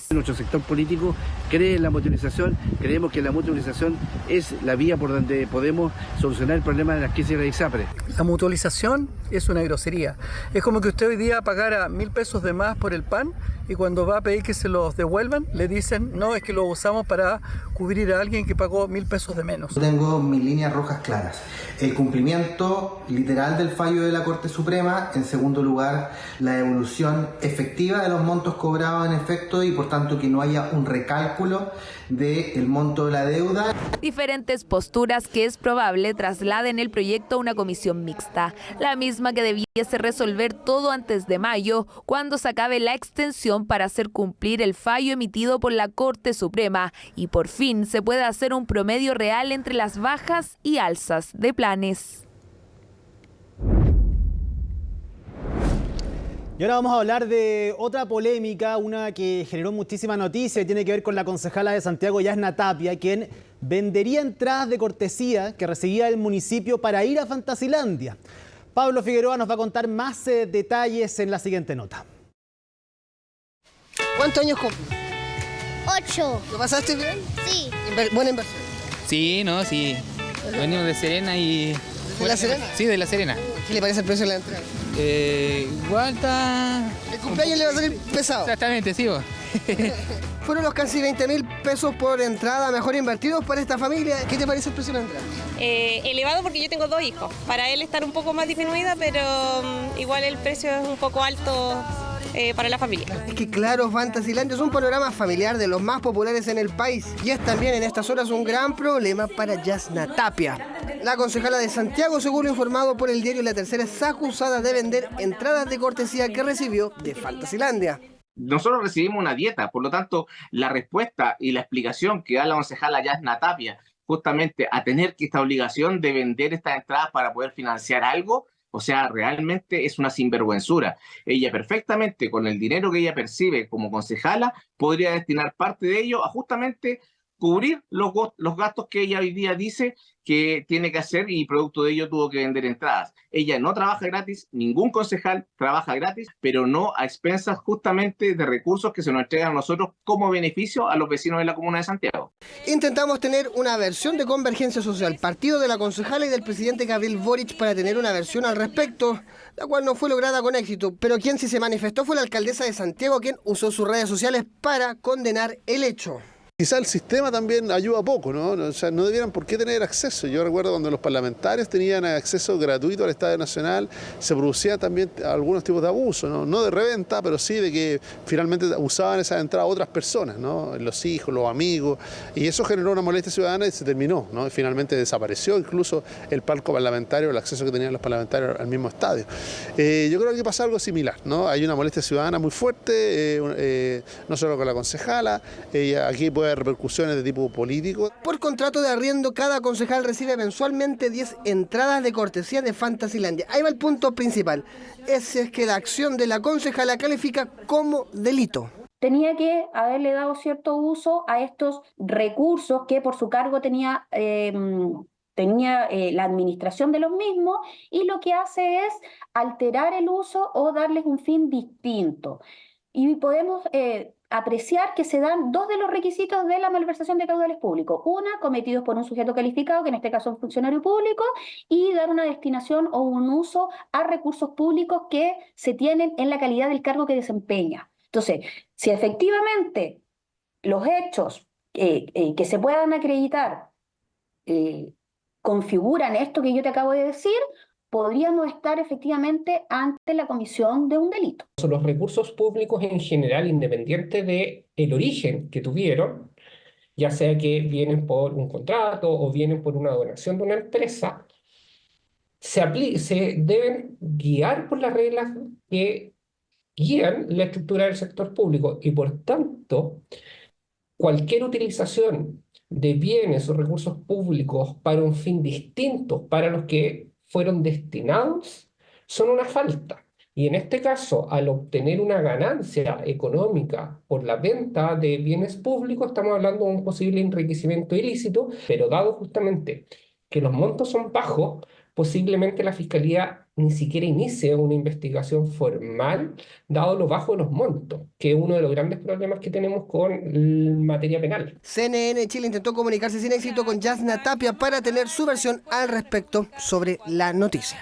S26: Nuestro sector político cree en la mutualización, creemos que la mutualización es la vía por donde podemos solucionar el problema de las crisis de la ISAPRE.
S28: La mutualización es una grosería. Es como que usted hoy día pagara 1.000 pesos de más por el pan y cuando va a pedir que se los devuelvan, le dicen, no, es que lo usamos para cubrir a alguien que pagó 1.000 pesos de menos.
S29: Tengo mis líneas rojas claras. El cumplimiento literal del fallo de la Corte Suprema. En segundo lugar, la devolución efectiva de los montos cobrados en efecto y por tanto que no haya un recálculo del monto de la deuda.
S5: Diferentes posturas que es probable trasladen el proyecto a una comisión mixta, la misma que debiese resolver todo antes de mayo, cuando se acabe la extensión para hacer cumplir el fallo emitido por la Corte Suprema y por fin se pueda hacer un promedio real entre las bajas y alzas de planes.
S1: Y ahora vamos a hablar de otra polémica, una que generó muchísima noticia y tiene que ver con la concejala de Santiago, Yasna Tapia, quien vendería entradas de cortesía que recibía el municipio para ir a Fantasilandia. Pablo Figueroa nos va a contar más detalles en la siguiente nota.
S2: ¿Cuántos años cumples?
S9: 8.
S2: ¿Lo pasaste bien?
S9: Sí.
S2: Buena inversión.
S9: Sí, no, sí. Venimos de Serena y...
S2: ¿De La Serena?
S9: Sí, de La Serena.
S2: ¿Qué le parece el precio de la entrada?
S9: Igual está...
S2: El cumpleaños le va a salir pesado.
S9: Exactamente, sí vos.
S2: Fueron los casi 20.000 pesos por entrada mejor invertidos para esta familia. ¿Qué te parece el precio de la entrada?
S10: Elevado porque yo tengo 2 hijos. Para él estar un poco más disminuida, pero igual el precio es un poco alto para la familia.
S2: Es que claro, Fantasilandia es un panorama familiar de los más populares en el país y es también en estas horas un gran problema para Yasna Tapia. La concejala de Santiago, según lo informado por el diario La Tercera, es acusada de vender entradas de cortesía que recibió de Fantasilandia.
S11: Nosotros recibimos una dieta, por lo tanto, la respuesta y la explicación que da la concejala Yasna Tapia justamente a tener que esta obligación de vender estas entradas para poder financiar algo, o sea, realmente es una sinvergüenzura. Ella perfectamente, con el dinero que ella percibe como concejala, podría destinar parte de ello a justamente cubrir los gastos que ella hoy día dice que tiene que hacer y producto de ello tuvo que vender entradas. Ella no trabaja gratis, ningún concejal trabaja gratis, pero no a expensas justamente de recursos que se nos entregan a nosotros como beneficio a los vecinos de la comuna de Santiago.
S2: Intentamos tener una versión de Convergencia Social, partido de la concejala y del presidente Gabriel Boric, para tener una versión al respecto, la cual no fue lograda con éxito, pero quien sí se manifestó fue la alcaldesa de Santiago, quien usó sus redes sociales para condenar el hecho.
S12: Quizá el sistema también ayuda poco, ¿no? O sea, no debieran por qué tener acceso. Yo recuerdo cuando los parlamentarios tenían acceso gratuito al Estadio Nacional, se producían también algunos tipos de abuso, ¿no? No de reventa, pero sí de que finalmente usaban esas entradas otras personas, ¿no? Los hijos, los amigos, y eso generó una molestia ciudadana y se terminó, ¿no? Y finalmente desapareció incluso el palco parlamentario, el acceso que tenían los parlamentarios al mismo estadio. Yo creo que pasa algo similar, ¿no? Hay una molestia ciudadana muy fuerte, no solo con la concejala, aquí puede haber repercusiones de tipo político.
S2: Por contrato de arriendo, cada concejal recibe mensualmente 10 entradas de cortesía de Fantasilandia. Ahí va el punto principal. Ese es que la acción de la concejala califica como delito.
S13: Tenía que haberle dado cierto uso a estos recursos que por su cargo tenía la administración de los mismos, y lo que hace es alterar el uso o darles un fin distinto. Y podemos apreciar que se dan 2 de los requisitos de la malversación de caudales públicos. Una, cometidos por un sujeto calificado, que en este caso es un funcionario público, y dar una destinación o un uso a recursos públicos que se tienen en la calidad del cargo que desempeña. Entonces, si efectivamente los hechos que se puedan acreditar configuran esto que yo te acabo de decir, podríamos estar efectivamente ante la comisión de un delito.
S14: Los recursos públicos en general, independiente del origen que tuvieron, ya sea que vienen por un contrato o vienen por una donación de una empresa, se deben guiar por las reglas que guían la estructura del sector público, y por tanto, cualquier utilización de bienes o recursos públicos para un fin distinto para los que fueron destinados son una falta. Y en este caso, al obtener una ganancia económica por la venta de bienes públicos, estamos hablando de un posible enriquecimiento ilícito, pero dado justamente que los montos son bajos, posiblemente la Fiscalía ni siquiera inicie una investigación formal, dado lo bajo de los montos, que es uno de los grandes problemas que tenemos con materia penal.
S2: CNN Chile intentó comunicarse sin éxito con Yasna Tapia para tener su versión al respecto sobre la noticia.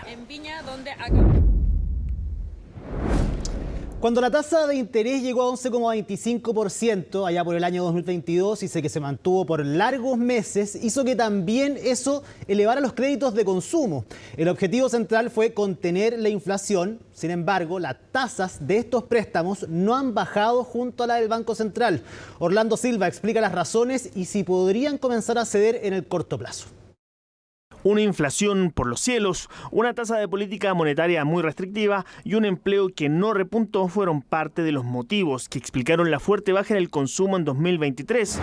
S1: Cuando la tasa de interés llegó a 11,25% allá por el año 2022 y que se mantuvo por largos meses, hizo que también eso elevara los créditos de consumo. El objetivo central fue contener la inflación. Sin embargo, las tasas de estos préstamos no han bajado junto a la del Banco Central. Orlando Silva explica las razones y si podrían comenzar a ceder en el corto plazo.
S15: Una inflación por los cielos, una tasa de política monetaria muy restrictiva y un empleo que no repuntó fueron parte de los motivos que explicaron la fuerte baja en el consumo en 2023.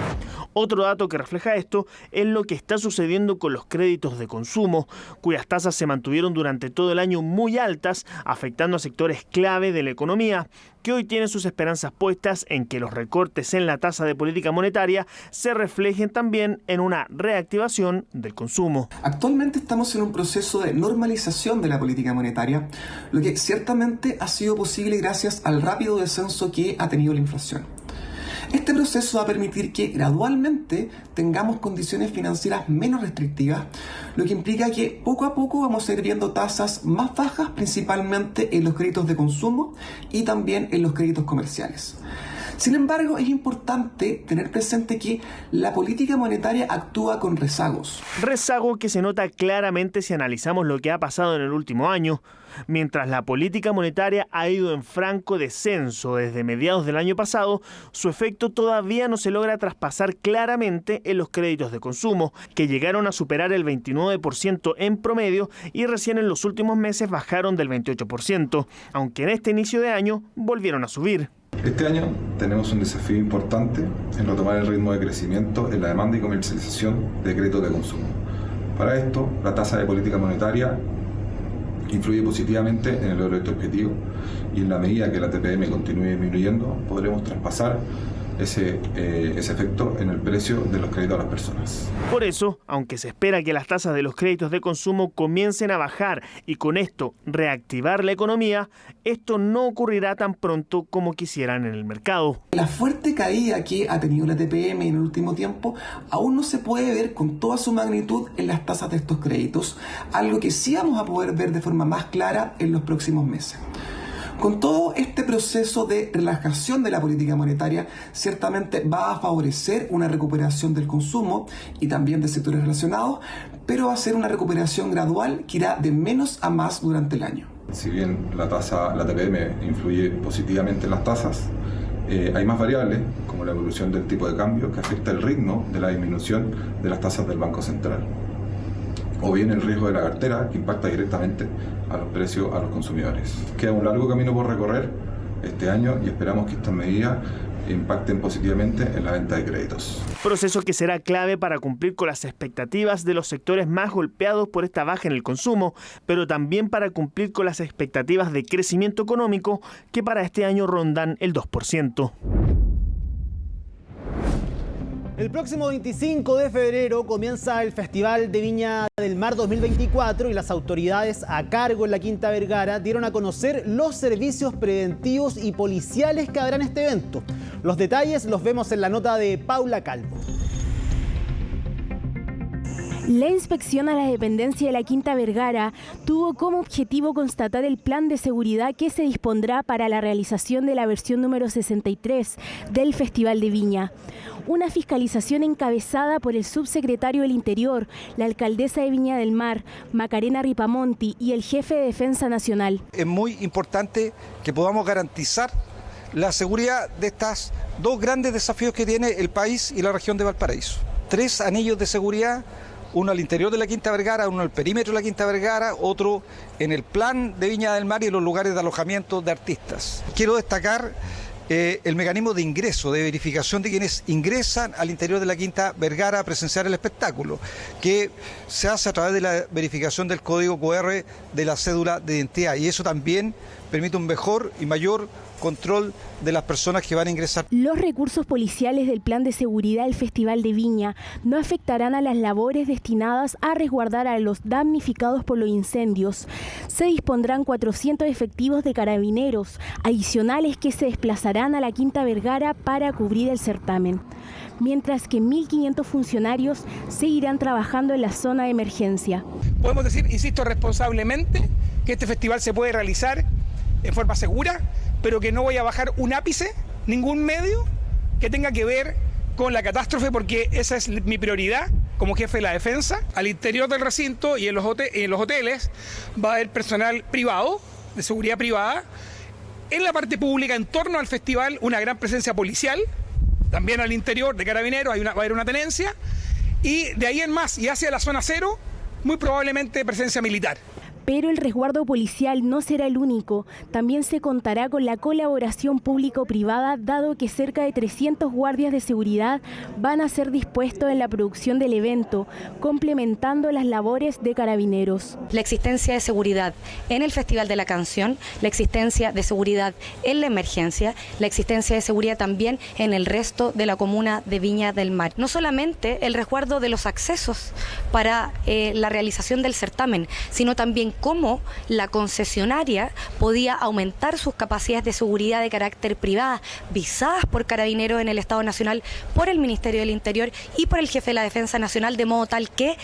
S15: Otro dato que refleja esto es lo que está sucediendo con los créditos de consumo, cuyas tasas se mantuvieron durante todo el año muy altas, afectando a sectores clave de la economía, que hoy tienen sus esperanzas puestas en que los recortes en la tasa de política monetaria se reflejen también en una reactivación del consumo.
S16: Actualmente estamos en un proceso de normalización de la política monetaria, lo que ciertamente ha sido posible gracias al rápido descenso que ha tenido la inflación. Este proceso va a permitir que gradualmente tengamos condiciones financieras menos restrictivas, lo que implica que poco a poco vamos a ir viendo tasas más bajas, principalmente en los créditos de consumo y también en los créditos comerciales. Sin embargo, es importante tener presente que la política monetaria actúa con rezagos.
S15: Rezago que se nota claramente si analizamos lo que ha pasado en el último año. Mientras la política monetaria ha ido en franco descenso desde mediados del año pasado, su efecto todavía no se logra traspasar claramente en los créditos de consumo, que llegaron a superar el 29% en promedio y recién en los últimos meses bajaron del 28%, aunque en este inicio de año volvieron a subir.
S18: Este año tenemos un desafío importante en retomar el ritmo de crecimiento en la demanda y comercialización de créditos de consumo. Para esto, la tasa de política monetaria influye positivamente en el logro de este objetivo y en la medida que la TPM continúe disminuyendo, podremos traspasar ese efecto en el precio de los créditos a las personas.
S15: Por eso, aunque se espera que las tasas de los créditos de consumo comiencen a bajar y con esto reactivar la economía, esto no ocurrirá tan pronto como quisieran en el mercado.
S16: La fuerte caída que ha tenido la TPM en el último tiempo aún no se puede ver con toda su magnitud en las tasas de estos créditos, algo que sí vamos a poder ver de forma más clara en los próximos meses. Con todo este proceso de relajación de la política monetaria, ciertamente va a favorecer una recuperación del consumo y también de sectores relacionados, pero va a ser una recuperación gradual que irá de menos a más durante el año.
S18: Si bien la TPM influye positivamente en las tasas, hay más variables, como la evolución del tipo de cambio, que afecta el ritmo de la disminución de las tasas del Banco Central, o bien el riesgo de la cartera, que impacta directamente a los precios a los consumidores. Queda un largo camino por recorrer este año y esperamos que estas medidas impacten positivamente en la venta de créditos.
S15: Proceso que será clave para cumplir con las expectativas de los sectores más golpeados por esta baja en el consumo, pero también para cumplir con las expectativas de crecimiento económico que para este año rondan el 2%.
S1: El próximo 25 de febrero comienza el Festival de Viña del Mar 2024 y las autoridades a cargo en la Quinta Vergara dieron a conocer los servicios preventivos y policiales que habrá en este evento. Los detalles los vemos en la nota de Paula Calvo.
S19: La inspección a la dependencia de la Quinta Vergara tuvo como objetivo constatar el plan de seguridad que se dispondrá para la realización de la versión número 63 del Festival de Viña. Una fiscalización encabezada por el subsecretario del Interior, la alcaldesa de Viña del Mar, Macarena Ripamonti, y el jefe de Defensa Nacional.
S20: Es muy importante que podamos garantizar la seguridad de estos dos grandes desafíos que tiene el país y la región de Valparaíso. 3 anillos de seguridad, uno al interior de la Quinta Vergara, uno al perímetro de la Quinta Vergara, otro en el plan de Viña del Mar y en los lugares de alojamiento de artistas. Quiero destacar el mecanismo de ingreso, de verificación de quienes ingresan al interior de la Quinta Vergara a presenciar el espectáculo, que se hace a través de la verificación del código QR de la cédula de identidad, y eso también permite un mejor y mayor control de las personas que van a ingresar.
S19: Los recursos policiales del plan de seguridad del Festival de Viña no afectarán a las labores destinadas a resguardar a los damnificados por los incendios. Se dispondrán 400 efectivos de carabineros adicionales que se desplazarán a la Quinta Vergara para cubrir el certamen, mientras que 1.500 funcionarios seguirán trabajando en la zona de emergencia.
S21: Podemos decir, insisto, responsablemente, que este festival se puede realizar en forma segura, pero que no voy a bajar un ápice, ningún medio que tenga que ver con la catástrofe, porque esa es mi prioridad como jefe de la defensa. Al interior del recinto y en los hoteles va a haber personal privado, de seguridad privada. En la parte pública, en torno al festival, una gran presencia policial, también al interior de carabineros va a haber una tenencia, y de ahí en más y hacia la zona cero, muy probablemente presencia militar.
S19: Pero el resguardo policial no será el único. También se contará con la colaboración público-privada, dado que cerca de 300 guardias de seguridad van a ser dispuestos en la producción del evento, complementando las labores de carabineros.
S3: La existencia de seguridad en el Festival de la Canción, la existencia de seguridad en la emergencia, la existencia de seguridad también en el resto de la comuna de Viña del Mar. No solamente el resguardo de los accesos para la realización del certamen, sino también cómo la concesionaria podía aumentar sus capacidades de seguridad de carácter privada, visadas por Carabineros en el Estado Nacional, por el Ministerio del Interior y por el Jefe de la Defensa Nacional, de modo tal que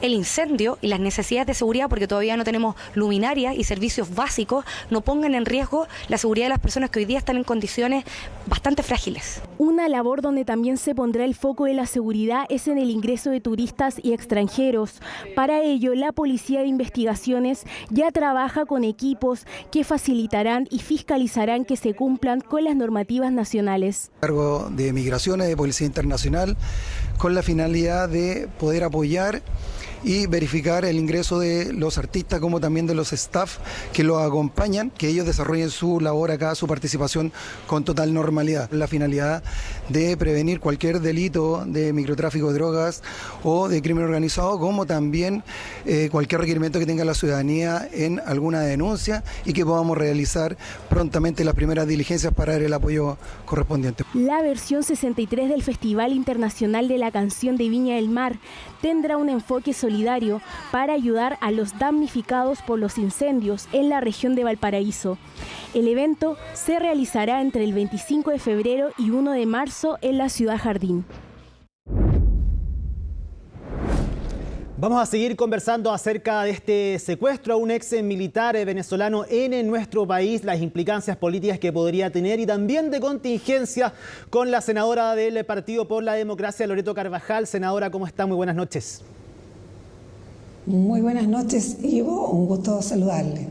S3: el incendio y las necesidades de seguridad, porque todavía no tenemos luminarias y servicios básicos, no pongan en riesgo la seguridad de las personas que hoy día están en condiciones bastante frágiles.
S19: Una labor donde también se pondrá el foco de la seguridad es en el ingreso de turistas y extranjeros. Para ello, la Policía de Investigaciones ya trabaja con equipos que facilitarán y fiscalizarán que se cumplan con las normativas nacionales.
S4: Cargo de Migraciones, de Policía Internacional, con la finalidad de poder apoyar y verificar el ingreso de los artistas como también de los staff que los acompañan, que ellos desarrollen su labor acá, su participación con total normalidad. La finalidad de prevenir cualquier delito de microtráfico de drogas o de crimen organizado, como también cualquier requerimiento que tenga la ciudadanía en alguna denuncia y que podamos realizar prontamente las primeras diligencias para dar el apoyo correspondiente.
S19: La versión 63 del Festival Internacional de la Canción de Viña del Mar tendrá un enfoque solidario para ayudar a los damnificados por los incendios en la región de Valparaíso. El evento se realizará entre el 25 de febrero y 1 de marzo en la Ciudad Jardín.
S1: Vamos a seguir conversando acerca de este secuestro a un ex militar venezolano en nuestro país, las implicancias políticas que podría tener y también de contingencia con la senadora del Partido por la Democracia, Loreto Carvajal. Senadora, ¿cómo está? Muy buenas noches.
S6: Muy buenas noches, Ivo. Un gusto saludarle.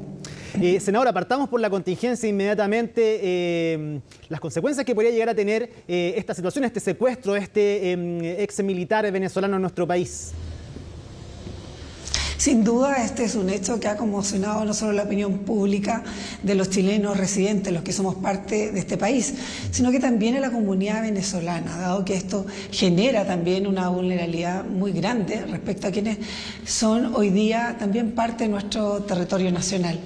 S1: Senadora, partamos por la contingencia inmediatamente. Las consecuencias que podría llegar a tener esta situación, este secuestro de este ex militar venezolano en nuestro país.
S6: Sin duda, este es un hecho que ha conmocionado no solo la opinión pública de los chilenos residentes, los que somos parte de este país, sino que también a la comunidad venezolana, dado que esto genera también una vulnerabilidad muy grande respecto a quienes son hoy día también parte de nuestro territorio nacional.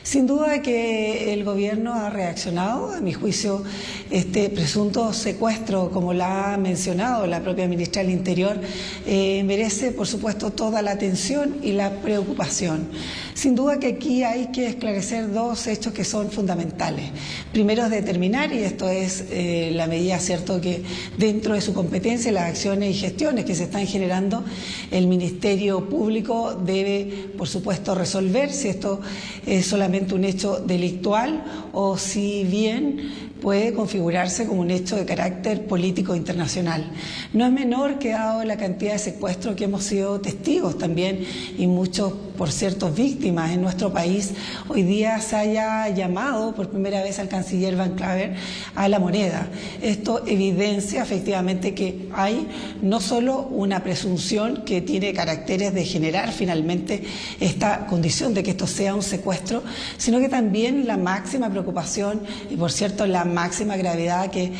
S6: Sin duda que el gobierno ha reaccionado. A mi juicio, este presunto secuestro, como la ha mencionado la propia ministra del Interior, merece, por supuesto, toda la atención y la preocupación. Sin duda que aquí hay que esclarecer dos hechos que son fundamentales. Primero es determinar, y esto es la medida, cierto, que dentro de su competencia, las acciones y gestiones que se están generando, el Ministerio Público debe, por supuesto, resolver si esto es solamente un hecho delictual o si bien puede configurarse como un hecho de carácter político internacional. No es menor que, dado la cantidad de secuestros que hemos sido testigos también, y muchos, por cierto, víctimas en nuestro país, hoy día se haya llamado por primera vez al canciller Van Claver a la moneda. Esto evidencia efectivamente que hay no solo una presunción que tiene caracteres de generar finalmente esta condición de que esto sea un secuestro, sino que también la máxima preocupación y, por cierto, la máxima gravedad que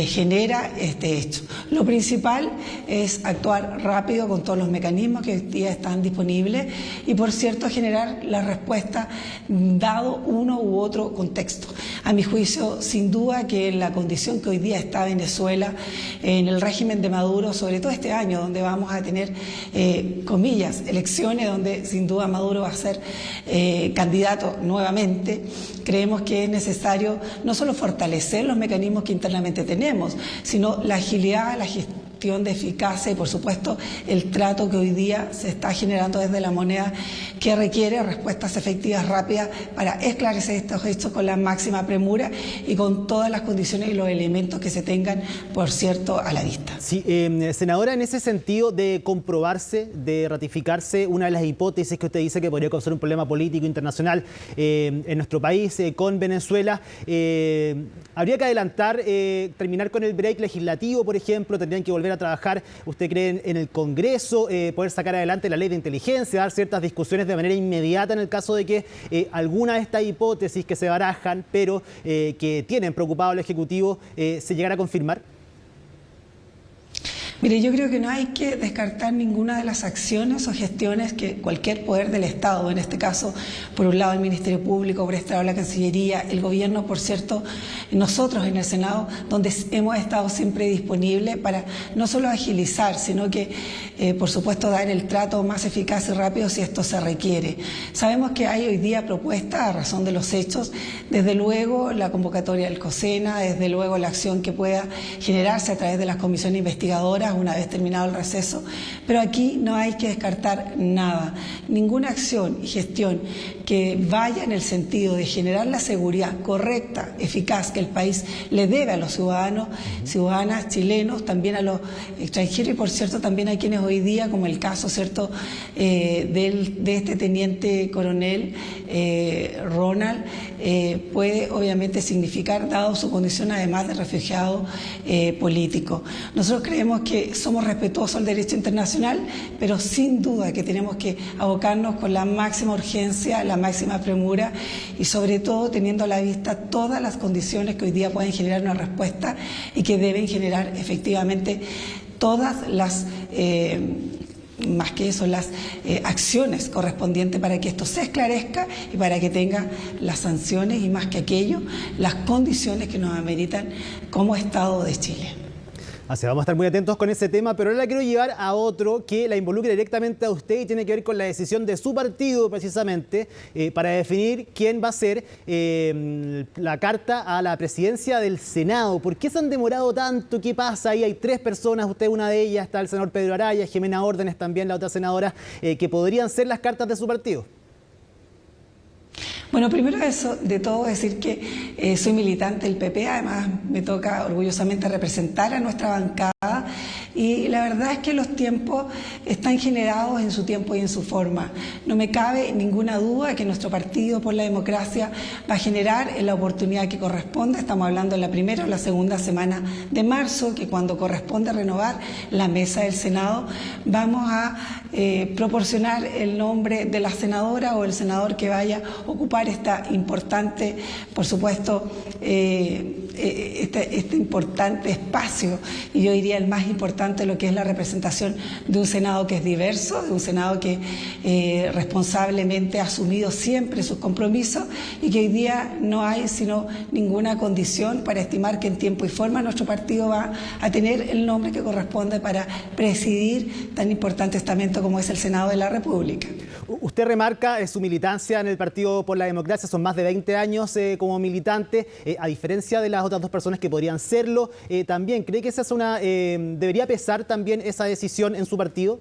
S6: genera este hecho. Lo principal es actuar rápido con todos los mecanismos que hoy día están disponibles y, por cierto, generar la respuesta dado uno u otro contexto. A mi juicio, sin duda que en la condición que hoy día está Venezuela, en el régimen de Maduro, sobre todo este año, donde vamos a tener, comillas, elecciones, donde sin duda Maduro va a ser candidato nuevamente, creemos que es necesario no solo fortalecer los mecanismos que internamente tenemos, sino la agilidad, la gestión de eficacia y, por supuesto, el trato que hoy día se está generando desde la moneda, que requiere respuestas efectivas rápidas para esclarecer estos hechos con la máxima premura y con todas las condiciones y los elementos que se tengan, por cierto, a la vista.
S1: Sí, senadora, en ese sentido de comprobarse, de ratificarse una de las hipótesis que usted dice que podría causar un problema político internacional en nuestro país con Venezuela, habría que adelantar, terminar con el break legislativo, por ejemplo, tendrían que volver volver a trabajar, ¿usted cree en el Congreso, poder sacar adelante la ley de inteligencia, dar ciertas discusiones de manera inmediata en el caso de que alguna de estas hipótesis que se barajan, pero que tienen preocupado al Ejecutivo, se llegara a confirmar?
S6: Mire, yo creo que no hay que descartar ninguna de las acciones o gestiones que cualquier poder del Estado, en este caso, por un lado el Ministerio Público, por este lado la Cancillería, el Gobierno, por cierto, nosotros en el Senado, donde hemos estado siempre disponibles para no solo agilizar, sino que, por supuesto, dar el trato más eficaz y rápido si esto se requiere. Sabemos que hay hoy día propuestas a razón de los hechos, desde luego la convocatoria del COSENA, desde luego la acción que pueda generarse a través de las comisiones investigadoras, una vez terminado el receso, pero aquí no hay que descartar nada, ninguna acción y gestión que vaya en el sentido de generar la seguridad correcta, eficaz que el país le debe a los ciudadanos, ciudadanas chilenos, también a los extranjeros y por cierto también hay quienes hoy día, como el caso cierto de este teniente coronel Ronald, puede obviamente significar, dado su condición además de refugiado político. Nosotros creemos que somos respetuosos del derecho internacional, pero sin duda que tenemos que abocarnos con la máxima urgencia, la máxima premura y sobre todo teniendo a la vista todas las condiciones que hoy día pueden generar una respuesta y que deben generar efectivamente todas las más que eso, las acciones correspondientes para que esto se esclarezca y para que tenga las sanciones y más que aquello, las condiciones que nos ameritan como Estado de Chile.
S1: Así vamos a estar muy atentos con ese tema, pero ahora la quiero llevar a otro que la involucra directamente a usted y tiene que ver con la decisión de su partido precisamente para definir quién va a ser la carta a la presidencia del Senado. ¿Por qué se han demorado tanto? ¿Qué pasa? Ahí hay 3 personas, usted una de ellas, está el senador Pedro Araya, Jimena Órdenes también, la otra senadora, que podrían ser las cartas de su partido.
S6: Bueno, primero de todo decir que soy militante del PP, además me toca orgullosamente representar a nuestra bancada y la verdad es que los tiempos están generados en su tiempo y en su forma. No me cabe ninguna duda que nuestro partido por la democracia va a generar en la oportunidad que corresponde, estamos hablando en la primera o la segunda semana de marzo, que cuando corresponde renovar la mesa del Senado, vamos a proporcionar el nombre de la senadora o el senador que vaya a ocupar esta importante, por supuesto, este importante espacio, y yo diría el más importante, lo que es la representación de un Senado que es diverso, de un Senado que responsablemente ha asumido siempre sus compromisos y que hoy día no hay sino ninguna condición para estimar que en tiempo y forma nuestro partido va a tener el nombre que corresponde para presidir tan importante estamento como es el Senado de la República.
S1: Usted remarca su militancia en el Partido por la Democracia, son más de 20 años como militante, a diferencia de las otras 2 personas que podrían serlo. También, ¿cree que esa es debería pesar también esa decisión en su partido?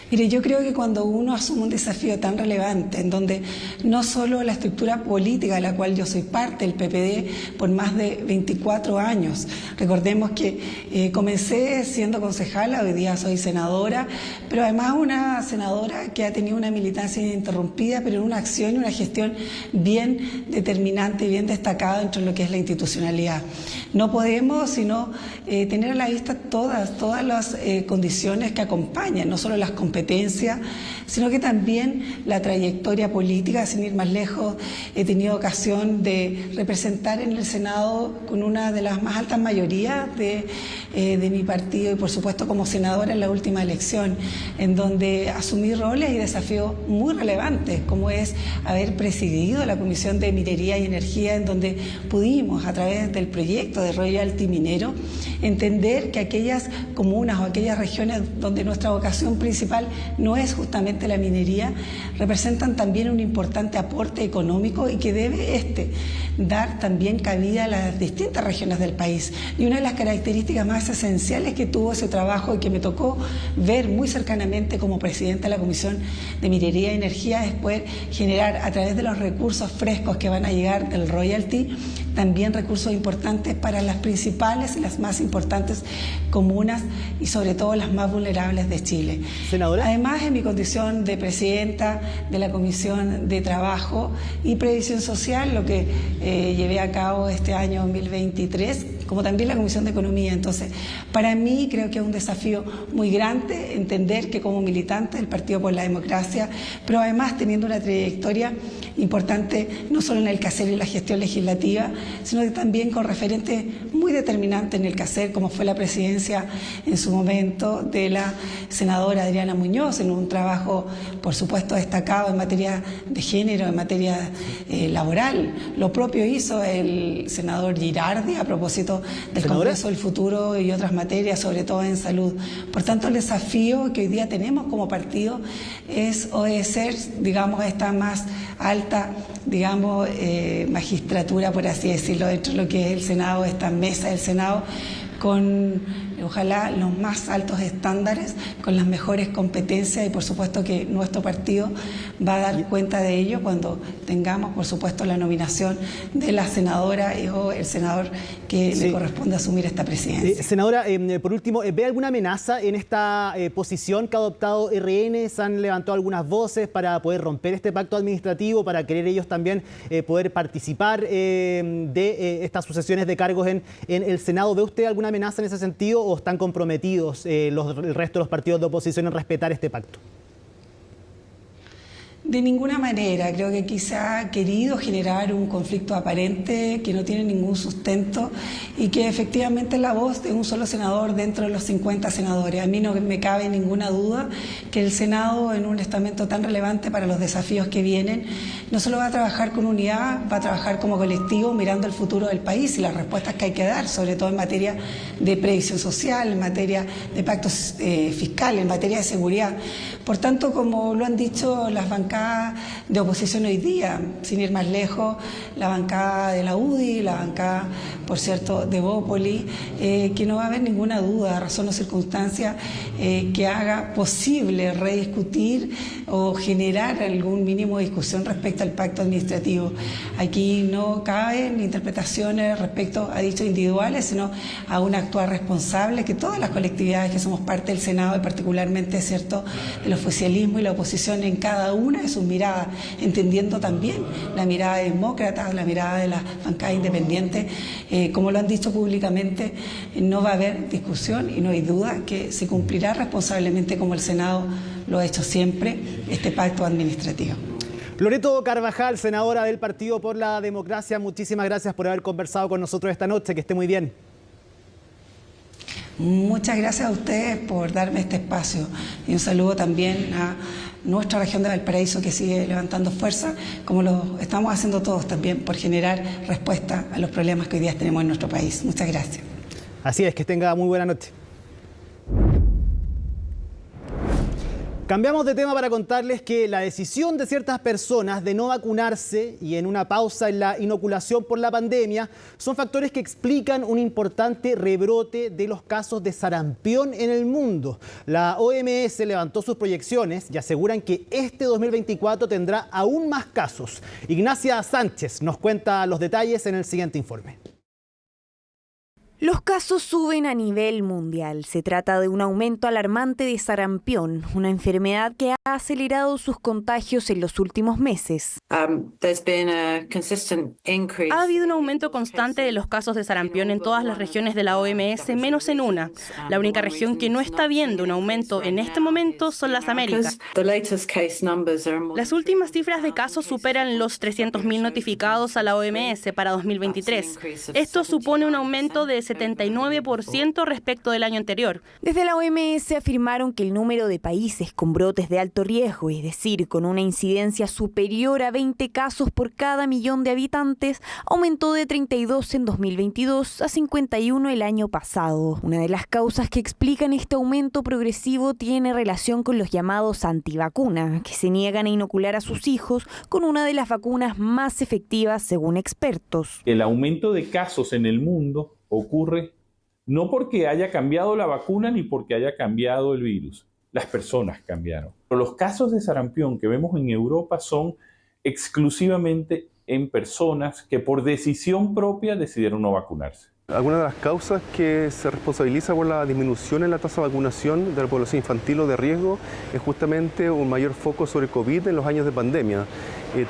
S6: Mire, yo creo que cuando uno asume un desafío tan relevante, en donde no solo la estructura política de la cual yo soy parte, el PPD, por más de 24 años, recordemos que comencé siendo concejala, hoy día soy senadora, pero además una senadora que ha tenido una militancia ininterrumpida, pero en una acción y una gestión bien determinante y bien destacada dentro de lo que es la institucionalidad. No podemos sino tener a la vista todas las condiciones que acompañan, no solo las competencias, sino que también la trayectoria política. Sin ir más lejos, he tenido ocasión de representar en el Senado con una de las más altas mayorías de mi partido y por supuesto como senadora en la última elección, en donde asumí roles y desafíos muy relevantes, como es haber presidido la Comisión de Minería y Energía, en donde pudimos, a través del proyecto de royalty minero, entender que aquellas comunas o aquellas regiones donde nuestra vocación principal no es justamente la minería, representan también un importante aporte económico y que debe dar también cabida a las distintas regiones del país. Y una de las características más esenciales que tuvo ese trabajo y que me tocó ver muy cercanamente como presidenta de la Comisión de Minería y Energía es poder generar a través de los recursos frescos que van a llegar del royalty también recursos importantes para las principales y las más importantes comunas y sobre todo las más vulnerables de Chile.
S1: Senadora.
S6: Además, en mi condición de presidenta de la Comisión de Trabajo y Previsión Social, lo que llevé a cabo este año 2023, como también la Comisión de Economía. Entonces, para mí creo que es un desafío muy grande entender que como militante del Partido por la Democracia, pero además teniendo una trayectoria importante no solo en el quehacer y la gestión legislativa, sino que también con referentes muy determinantes en el quehacer, como fue la presidencia en su momento de la senadora Adriana Muñoz, en un trabajo, por supuesto, destacado en materia de género, en materia laboral. Lo propio hizo el senador Girardi a propósito del Congreso del Futuro y otras materias, sobre todo en salud. Por tanto, el desafío que hoy día tenemos como partido es obedecer, digamos, a esta más alta, digamos, magistratura, por así decirlo, dentro de lo que es el Senado, esta mesa del Senado, con ojalá los más altos estándares, con las mejores competencias, y por supuesto que nuestro partido va a dar cuenta de ello cuando tengamos, por supuesto, la nominación de la senadora o el senador que le corresponde asumir esta presidencia.
S1: Senadora, por último, ¿ve alguna amenaza en esta posición que ha adoptado RN? ¿Se han levantado algunas voces para poder romper este pacto administrativo, para querer ellos también poder participar de estas sucesiones de cargos en el Senado? ¿Ve usted alguna amenaza en ese sentido o están comprometidos el resto de los partidos de oposición en respetar este pacto?
S6: De ninguna manera. Creo que aquí se ha querido generar un conflicto aparente que no tiene ningún sustento y que efectivamente es la voz de un solo senador dentro de los 50 senadores. A mí no me cabe ninguna duda que el Senado, en un estamento tan relevante para los desafíos que vienen, no solo va a trabajar con unidad, va a trabajar como colectivo mirando el futuro del país y las respuestas que hay que dar, sobre todo en materia de previsión social, en materia de pactos fiscales, en materia de seguridad. Por tanto, como lo han dicho las bancadas de oposición hoy día, sin ir más lejos, la bancada de la UDI, la bancada, por cierto, de Bópoli, que no va a haber ninguna duda, razón o circunstancia que haga posible rediscutir o generar algún mínimo de discusión respecto al pacto administrativo. Aquí no caben interpretaciones respecto a dichos individuales, sino a un actuar responsable que todas las colectividades que somos parte del Senado, y particularmente, cierto, del oficialismo y la oposición en cada una de sus miradas, entendiendo también la mirada de demócratas, la mirada de las bancadas independientes, como lo han dicho públicamente, no va a haber discusión y no hay duda que se cumplirá responsablemente, como el Senado lo ha hecho siempre, este pacto administrativo.
S1: Loreto Carvajal, senadora del Partido por la Democracia, muchísimas gracias por haber conversado con nosotros esta noche. Que esté muy bien.
S6: Muchas gracias a ustedes por darme este espacio y un saludo también a nuestra región de Valparaíso, que sigue levantando fuerza, como lo estamos haciendo todos también, por generar respuesta a los problemas que hoy día tenemos en nuestro país. Muchas gracias.
S1: Así es, que tenga muy buena noche. Cambiamos de tema para contarles que la decisión de ciertas personas de no vacunarse y en una pausa en la inoculación por la pandemia son factores que explican un importante rebrote de los casos de sarampión en el mundo. La OMS levantó sus proyecciones y aseguran que este 2024 tendrá aún más casos. Ignacia Sánchez nos cuenta los detalles en el siguiente informe.
S7: Los casos suben a nivel mundial. Se trata de un aumento alarmante de sarampión, una enfermedad que ha acelerado sus contagios en los últimos meses.
S8: Ha habido un aumento constante de los casos de sarampión en todas las regiones de la OMS, menos en una. La única región que no está viendo un aumento en este momento son las Américas. Las últimas cifras de casos superan los 300.000 notificados a la OMS para 2023. Esto supone un aumento de 79% respecto del año anterior.
S7: Desde la OMS afirmaron que el número de países con brotes de alto riesgo, es decir, con una incidencia superior a 20 casos por cada millón de habitantes, aumentó de 32 en 2022 a 51 el año pasado. Una de las causas que explican este aumento progresivo tiene relación con los llamados antivacuna, que se niegan a inocular a sus hijos con una de las vacunas más efectivas según expertos.
S17: El aumento de casos en el mundo ocurre no porque haya cambiado la vacuna ni porque haya cambiado el virus. Las personas cambiaron. Pero los casos de sarampión que vemos en Europa son exclusivamente en personas que por decisión propia decidieron no vacunarse.
S22: Algunas de las causas que se responsabiliza por la disminución en la tasa de vacunación de la población infantil o de riesgo es justamente un mayor foco sobre COVID en los años de pandemia.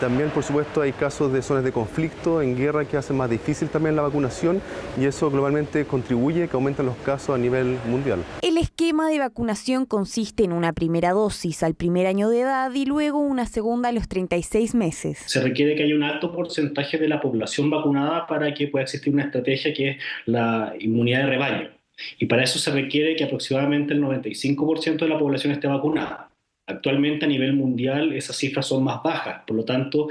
S22: También, por supuesto, hay casos de zonas de conflicto, en guerra, que hacen más difícil también la vacunación y eso globalmente contribuye a que aumenten los casos a nivel mundial.
S7: El esquema de vacunación consiste en una primera dosis al primer año de edad y luego una segunda a los 36 meses.
S5: Se requiere que haya un alto porcentaje de la población vacunada para que pueda existir una estrategia que es la inmunidad de rebaño. Y para eso se requiere que aproximadamente el 95% de la población esté vacunada. Actualmente a nivel mundial esas cifras son más bajas, por lo tanto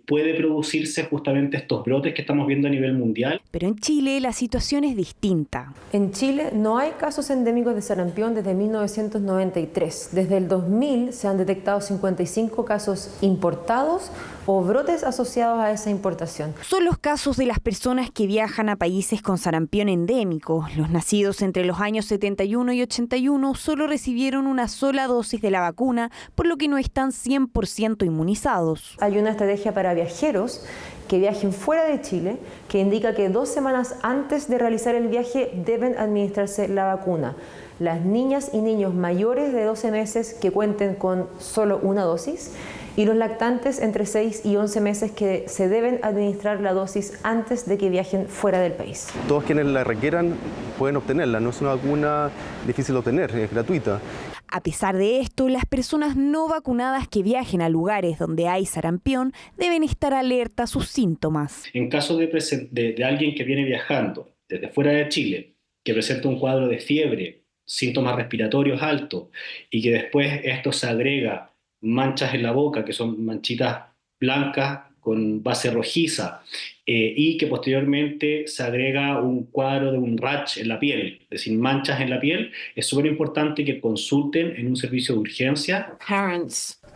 S5: puede producirse justamente estos brotes que estamos viendo a nivel mundial.
S7: Pero en Chile la situación es distinta.
S9: En Chile no hay casos endémicos de sarampión desde 1993. Desde el 2000 se han detectado 55 casos importados o brotes asociados a esa importación.
S7: Son los casos de las personas que viajan a países con sarampión endémico. Los nacidos entre los años 71 y 81 solo recibieron una sola dosis de la vacuna, por lo que no están 100% inmunizados.
S9: Hay una estrategia para viajeros que viajen fuera de Chile que indica que 2 semanas antes de realizar el viaje deben administrarse la vacuna. Las niñas y niños mayores de 12 meses que cuenten con solo una dosis y los lactantes entre 6 y 11 meses que se deben administrar la dosis antes de que viajen fuera del país.
S22: Todos quienes la requieran pueden obtenerla, no es una vacuna difícil de obtener, es gratuita.
S7: A pesar de esto, las personas no vacunadas que viajen a lugares donde hay sarampión deben estar alerta a sus síntomas.
S5: En caso de alguien que viene viajando desde fuera de Chile, que presenta un cuadro de fiebre, síntomas respiratorios altos y que después esto se agrega manchas en la boca, que son manchitas blancas con base rojiza, y que posteriormente se agrega un cuadro de un rash en la piel, es decir, manchas en la piel, es súper importante que consulten en un servicio de urgencia.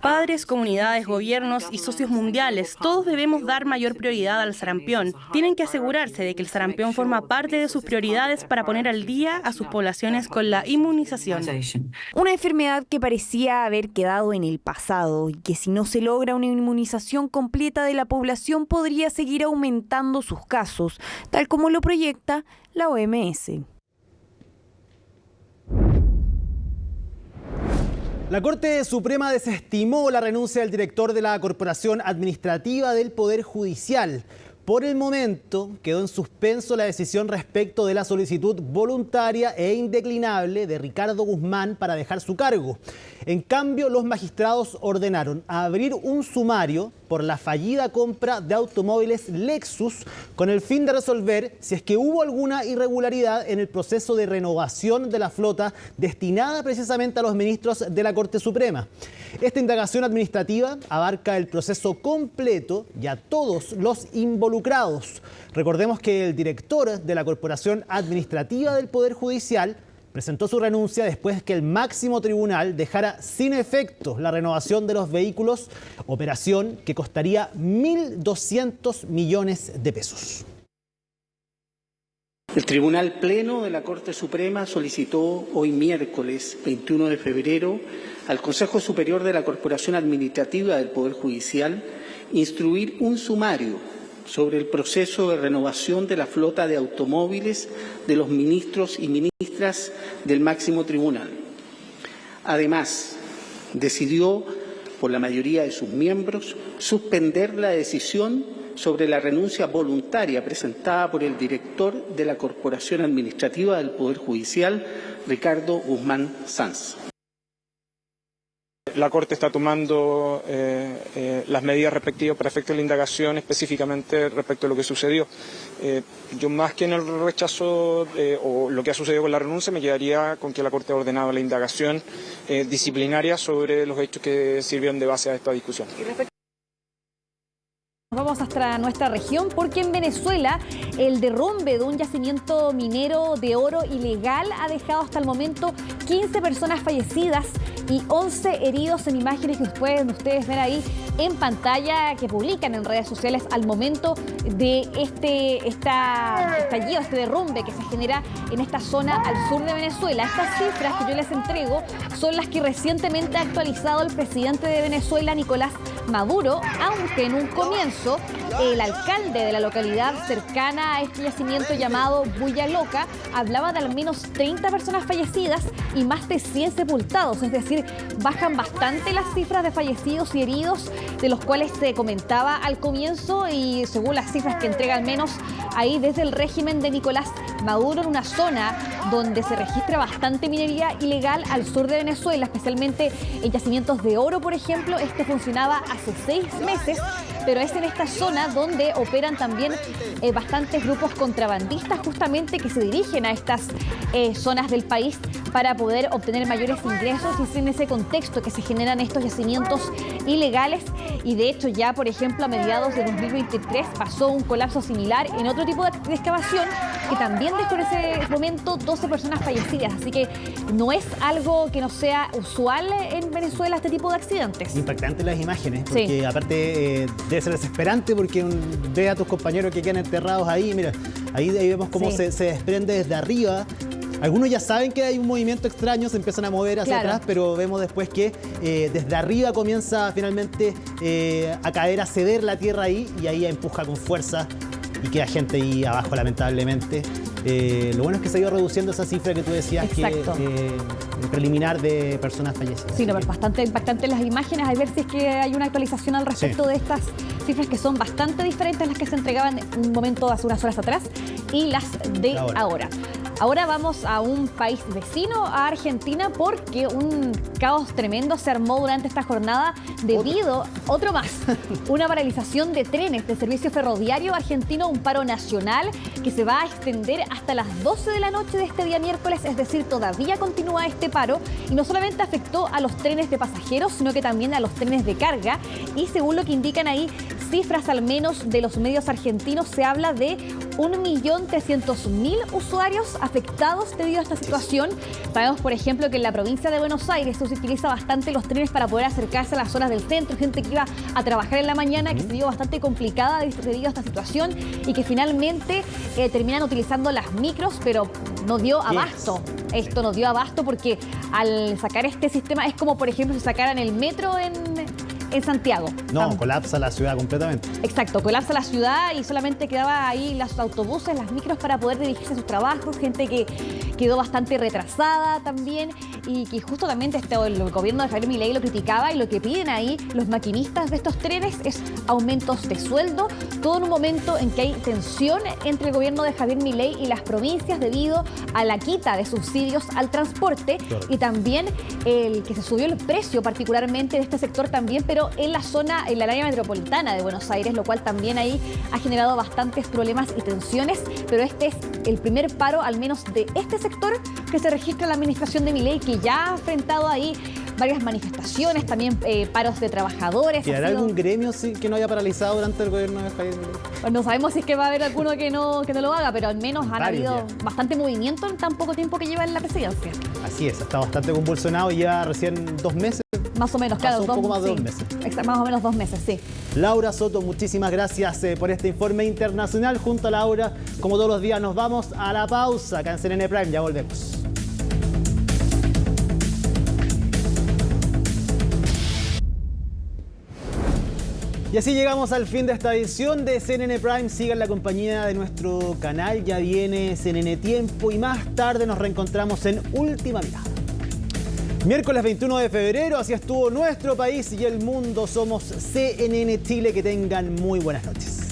S8: Padres, comunidades, gobiernos y socios mundiales, todos debemos dar mayor prioridad al sarampión. Tienen que asegurarse de que el sarampión forma parte de sus prioridades para poner al día a sus poblaciones con la inmunización.
S7: Una enfermedad que parecía haber quedado en el pasado y que si no se logra una inmunización completa de la población podría seguir aumentando sus casos, tal como lo proyecta la OMS.
S1: La Corte Suprema desestimó la renuncia del director de la Corporación Administrativa del Poder Judicial. Por el momento, quedó en suspenso la decisión respecto de la solicitud voluntaria e indeclinable de Ricardo Guzmán para dejar su cargo. En cambio, los magistrados ordenaron abrir un sumario por la fallida compra de automóviles Lexus con el fin de resolver si es que hubo alguna irregularidad en el proceso de renovación de la flota destinada precisamente a los ministros de la Corte Suprema. Esta indagación administrativa abarca el proceso completo y a todos los involucrados. Recordemos que el director de la Corporación Administrativa del Poder Judicial presentó su renuncia después que el máximo tribunal dejara sin efecto la renovación de los vehículos, operación que costaría 1.200 millones de pesos.
S23: El Tribunal Pleno de la Corte Suprema solicitó hoy miércoles 21 de febrero al Consejo Superior de la Corporación Administrativa del Poder Judicial instruir un sumario sobre el proceso de renovación de la flota de automóviles de los ministros y ministras del máximo tribunal. Además, decidió, por la mayoría de sus miembros, suspender la decisión sobre la renuncia voluntaria presentada por el director de la Corporación Administrativa del Poder Judicial, Ricardo Guzmán Sanz.
S24: La Corte está tomando las medidas respectivas para efecto de la indagación, específicamente respecto a lo que sucedió. Yo, más que en el rechazo o lo que ha sucedido con la renuncia, me quedaría con que la Corte ha ordenado la indagación disciplinaria sobre los hechos que sirvieron de base a esta discusión.
S25: Vamos hasta nuestra región porque en Venezuela el derrumbe de un yacimiento minero de oro ilegal ha dejado hasta el momento 15 personas fallecidas y 11 heridos en imágenes que ustedes ven ahí en pantalla que publican en redes sociales al momento de este estallido, este derrumbe que se genera en esta zona al sur de Venezuela. Estas cifras que yo les entrego son las que recientemente ha actualizado el presidente de Venezuela, Nicolás Maduro, aunque en un comienzo el alcalde de la localidad cercana a este yacimiento llamado Bulla Loca hablaba de al menos 30 personas fallecidas y más de 100 sepultados, es decir, bajan bastante las cifras de fallecidos y heridos de los cuales se comentaba al comienzo, y según las cifras que entrega al menos ahí desde el régimen de Nicolás Maduro, en una zona donde se registra bastante minería ilegal al sur de Venezuela, especialmente en yacimientos de oro, por ejemplo. Este funcionaba hace 6 meses, pero es en esta zona donde operan también bastantes grupos contrabandistas justamente que se dirigen a estas zonas del país para poder obtener mayores ingresos, y es en ese contexto que se generan estos yacimientos ilegales. Y de hecho ya, por ejemplo, a mediados de 2023 pasó un colapso similar en otro tipo de excavación que también dejó en ese momento 12 personas fallecidas. Así que no es algo que no sea usual en Venezuela este tipo de accidentes.
S1: Impactantes las imágenes, porque aparte debe ser desesperante porque ve a tus compañeros que quedan enterrados ahí. Mira, ahí vemos cómo se desprende desde arriba. Algunos ya saben que hay un movimiento extraño, se empiezan a mover hacia atrás, pero vemos después que desde arriba comienza finalmente a caer, a ceder la tierra ahí, y ahí empuja con fuerza y queda gente ahí abajo, lamentablemente. Lo bueno es que se ha ido reduciendo esa cifra que tú decías, preliminar de personas fallecidas.
S25: Sí, no, pero bastante impactantes las imágenes. A ver si es que hay una actualización al respecto de estas cifras, que son bastante diferentes a las que se entregaban en un momento hace unas horas atrás y las de ahora. Ahora vamos a un país vecino, a Argentina, porque un caos tremendo se armó durante esta jornada debido, otro más, una paralización de trenes de servicio ferroviario argentino, un paro nacional que se va a extender hasta las 12 de la noche de este día miércoles, es decir, todavía continúa este paro, y no solamente afectó a los trenes de pasajeros, sino que también a los trenes de carga, y según lo que indican ahí cifras al menos de los medios argentinos, se habla de 1.300.000 usuarios afectados debido a esta situación. Sabemos, por ejemplo, que en la provincia de Buenos Aires se utiliza bastante los trenes para poder acercarse a las zonas del centro, gente que iba a trabajar en la mañana, que se vio bastante complicada debido a esta situación, y que finalmente terminan utilizando las micros, pero no dio abasto. Esto no dio abasto porque al sacar este sistema es como, por ejemplo, si sacaran el metro en Santiago.
S1: No, colapsa la ciudad completamente.
S25: Exacto, colapsa la ciudad y solamente quedaba ahí los autobuses, las micros para poder dirigirse a sus trabajos, gente que quedó bastante retrasada también, y que justo también el gobierno de Javier Milei lo criticaba, y lo que piden ahí los maquinistas de estos trenes es aumentos de sueldo, todo en un momento en que hay tensión entre el gobierno de Javier Milei y las provincias debido a la quita de subsidios al transporte, y también el que se subió el precio particularmente de este sector también, pero en la zona, en la área metropolitana de Buenos Aires, lo cual también ahí ha generado bastantes problemas y tensiones, pero este es el primer paro, al menos de este sector, que se registra en la administración de Milei, que ya ha enfrentado ahí varias manifestaciones, también paros de trabajadores.
S1: ¿Quedará algún gremio que no haya paralizado durante el gobierno de Javier Milei?
S25: Pues no sabemos si es que va a haber alguno que no lo haga, pero al menos han habido bastante movimiento en tan poco tiempo que lleva en la presidencia.
S1: Así es, está bastante convulsionado, lleva recién 2 meses.
S25: Más o menos, claro.
S1: Un poco más de 2 meses.
S25: Más o menos 2 meses, sí.
S1: Laura Soto, muchísimas gracias por este informe internacional. Junto a Laura, como todos los días, nos vamos a la pausa acá en CNN Prime. Ya volvemos. Y así llegamos al fin de esta edición de CNN Prime. Sigan la compañía de nuestro canal. Ya viene CNN Tiempo y más tarde nos reencontramos en Última Mirada. Miércoles 21 de febrero, así estuvo nuestro país y el mundo. Somos CNN Chile. Que tengan muy buenas noches.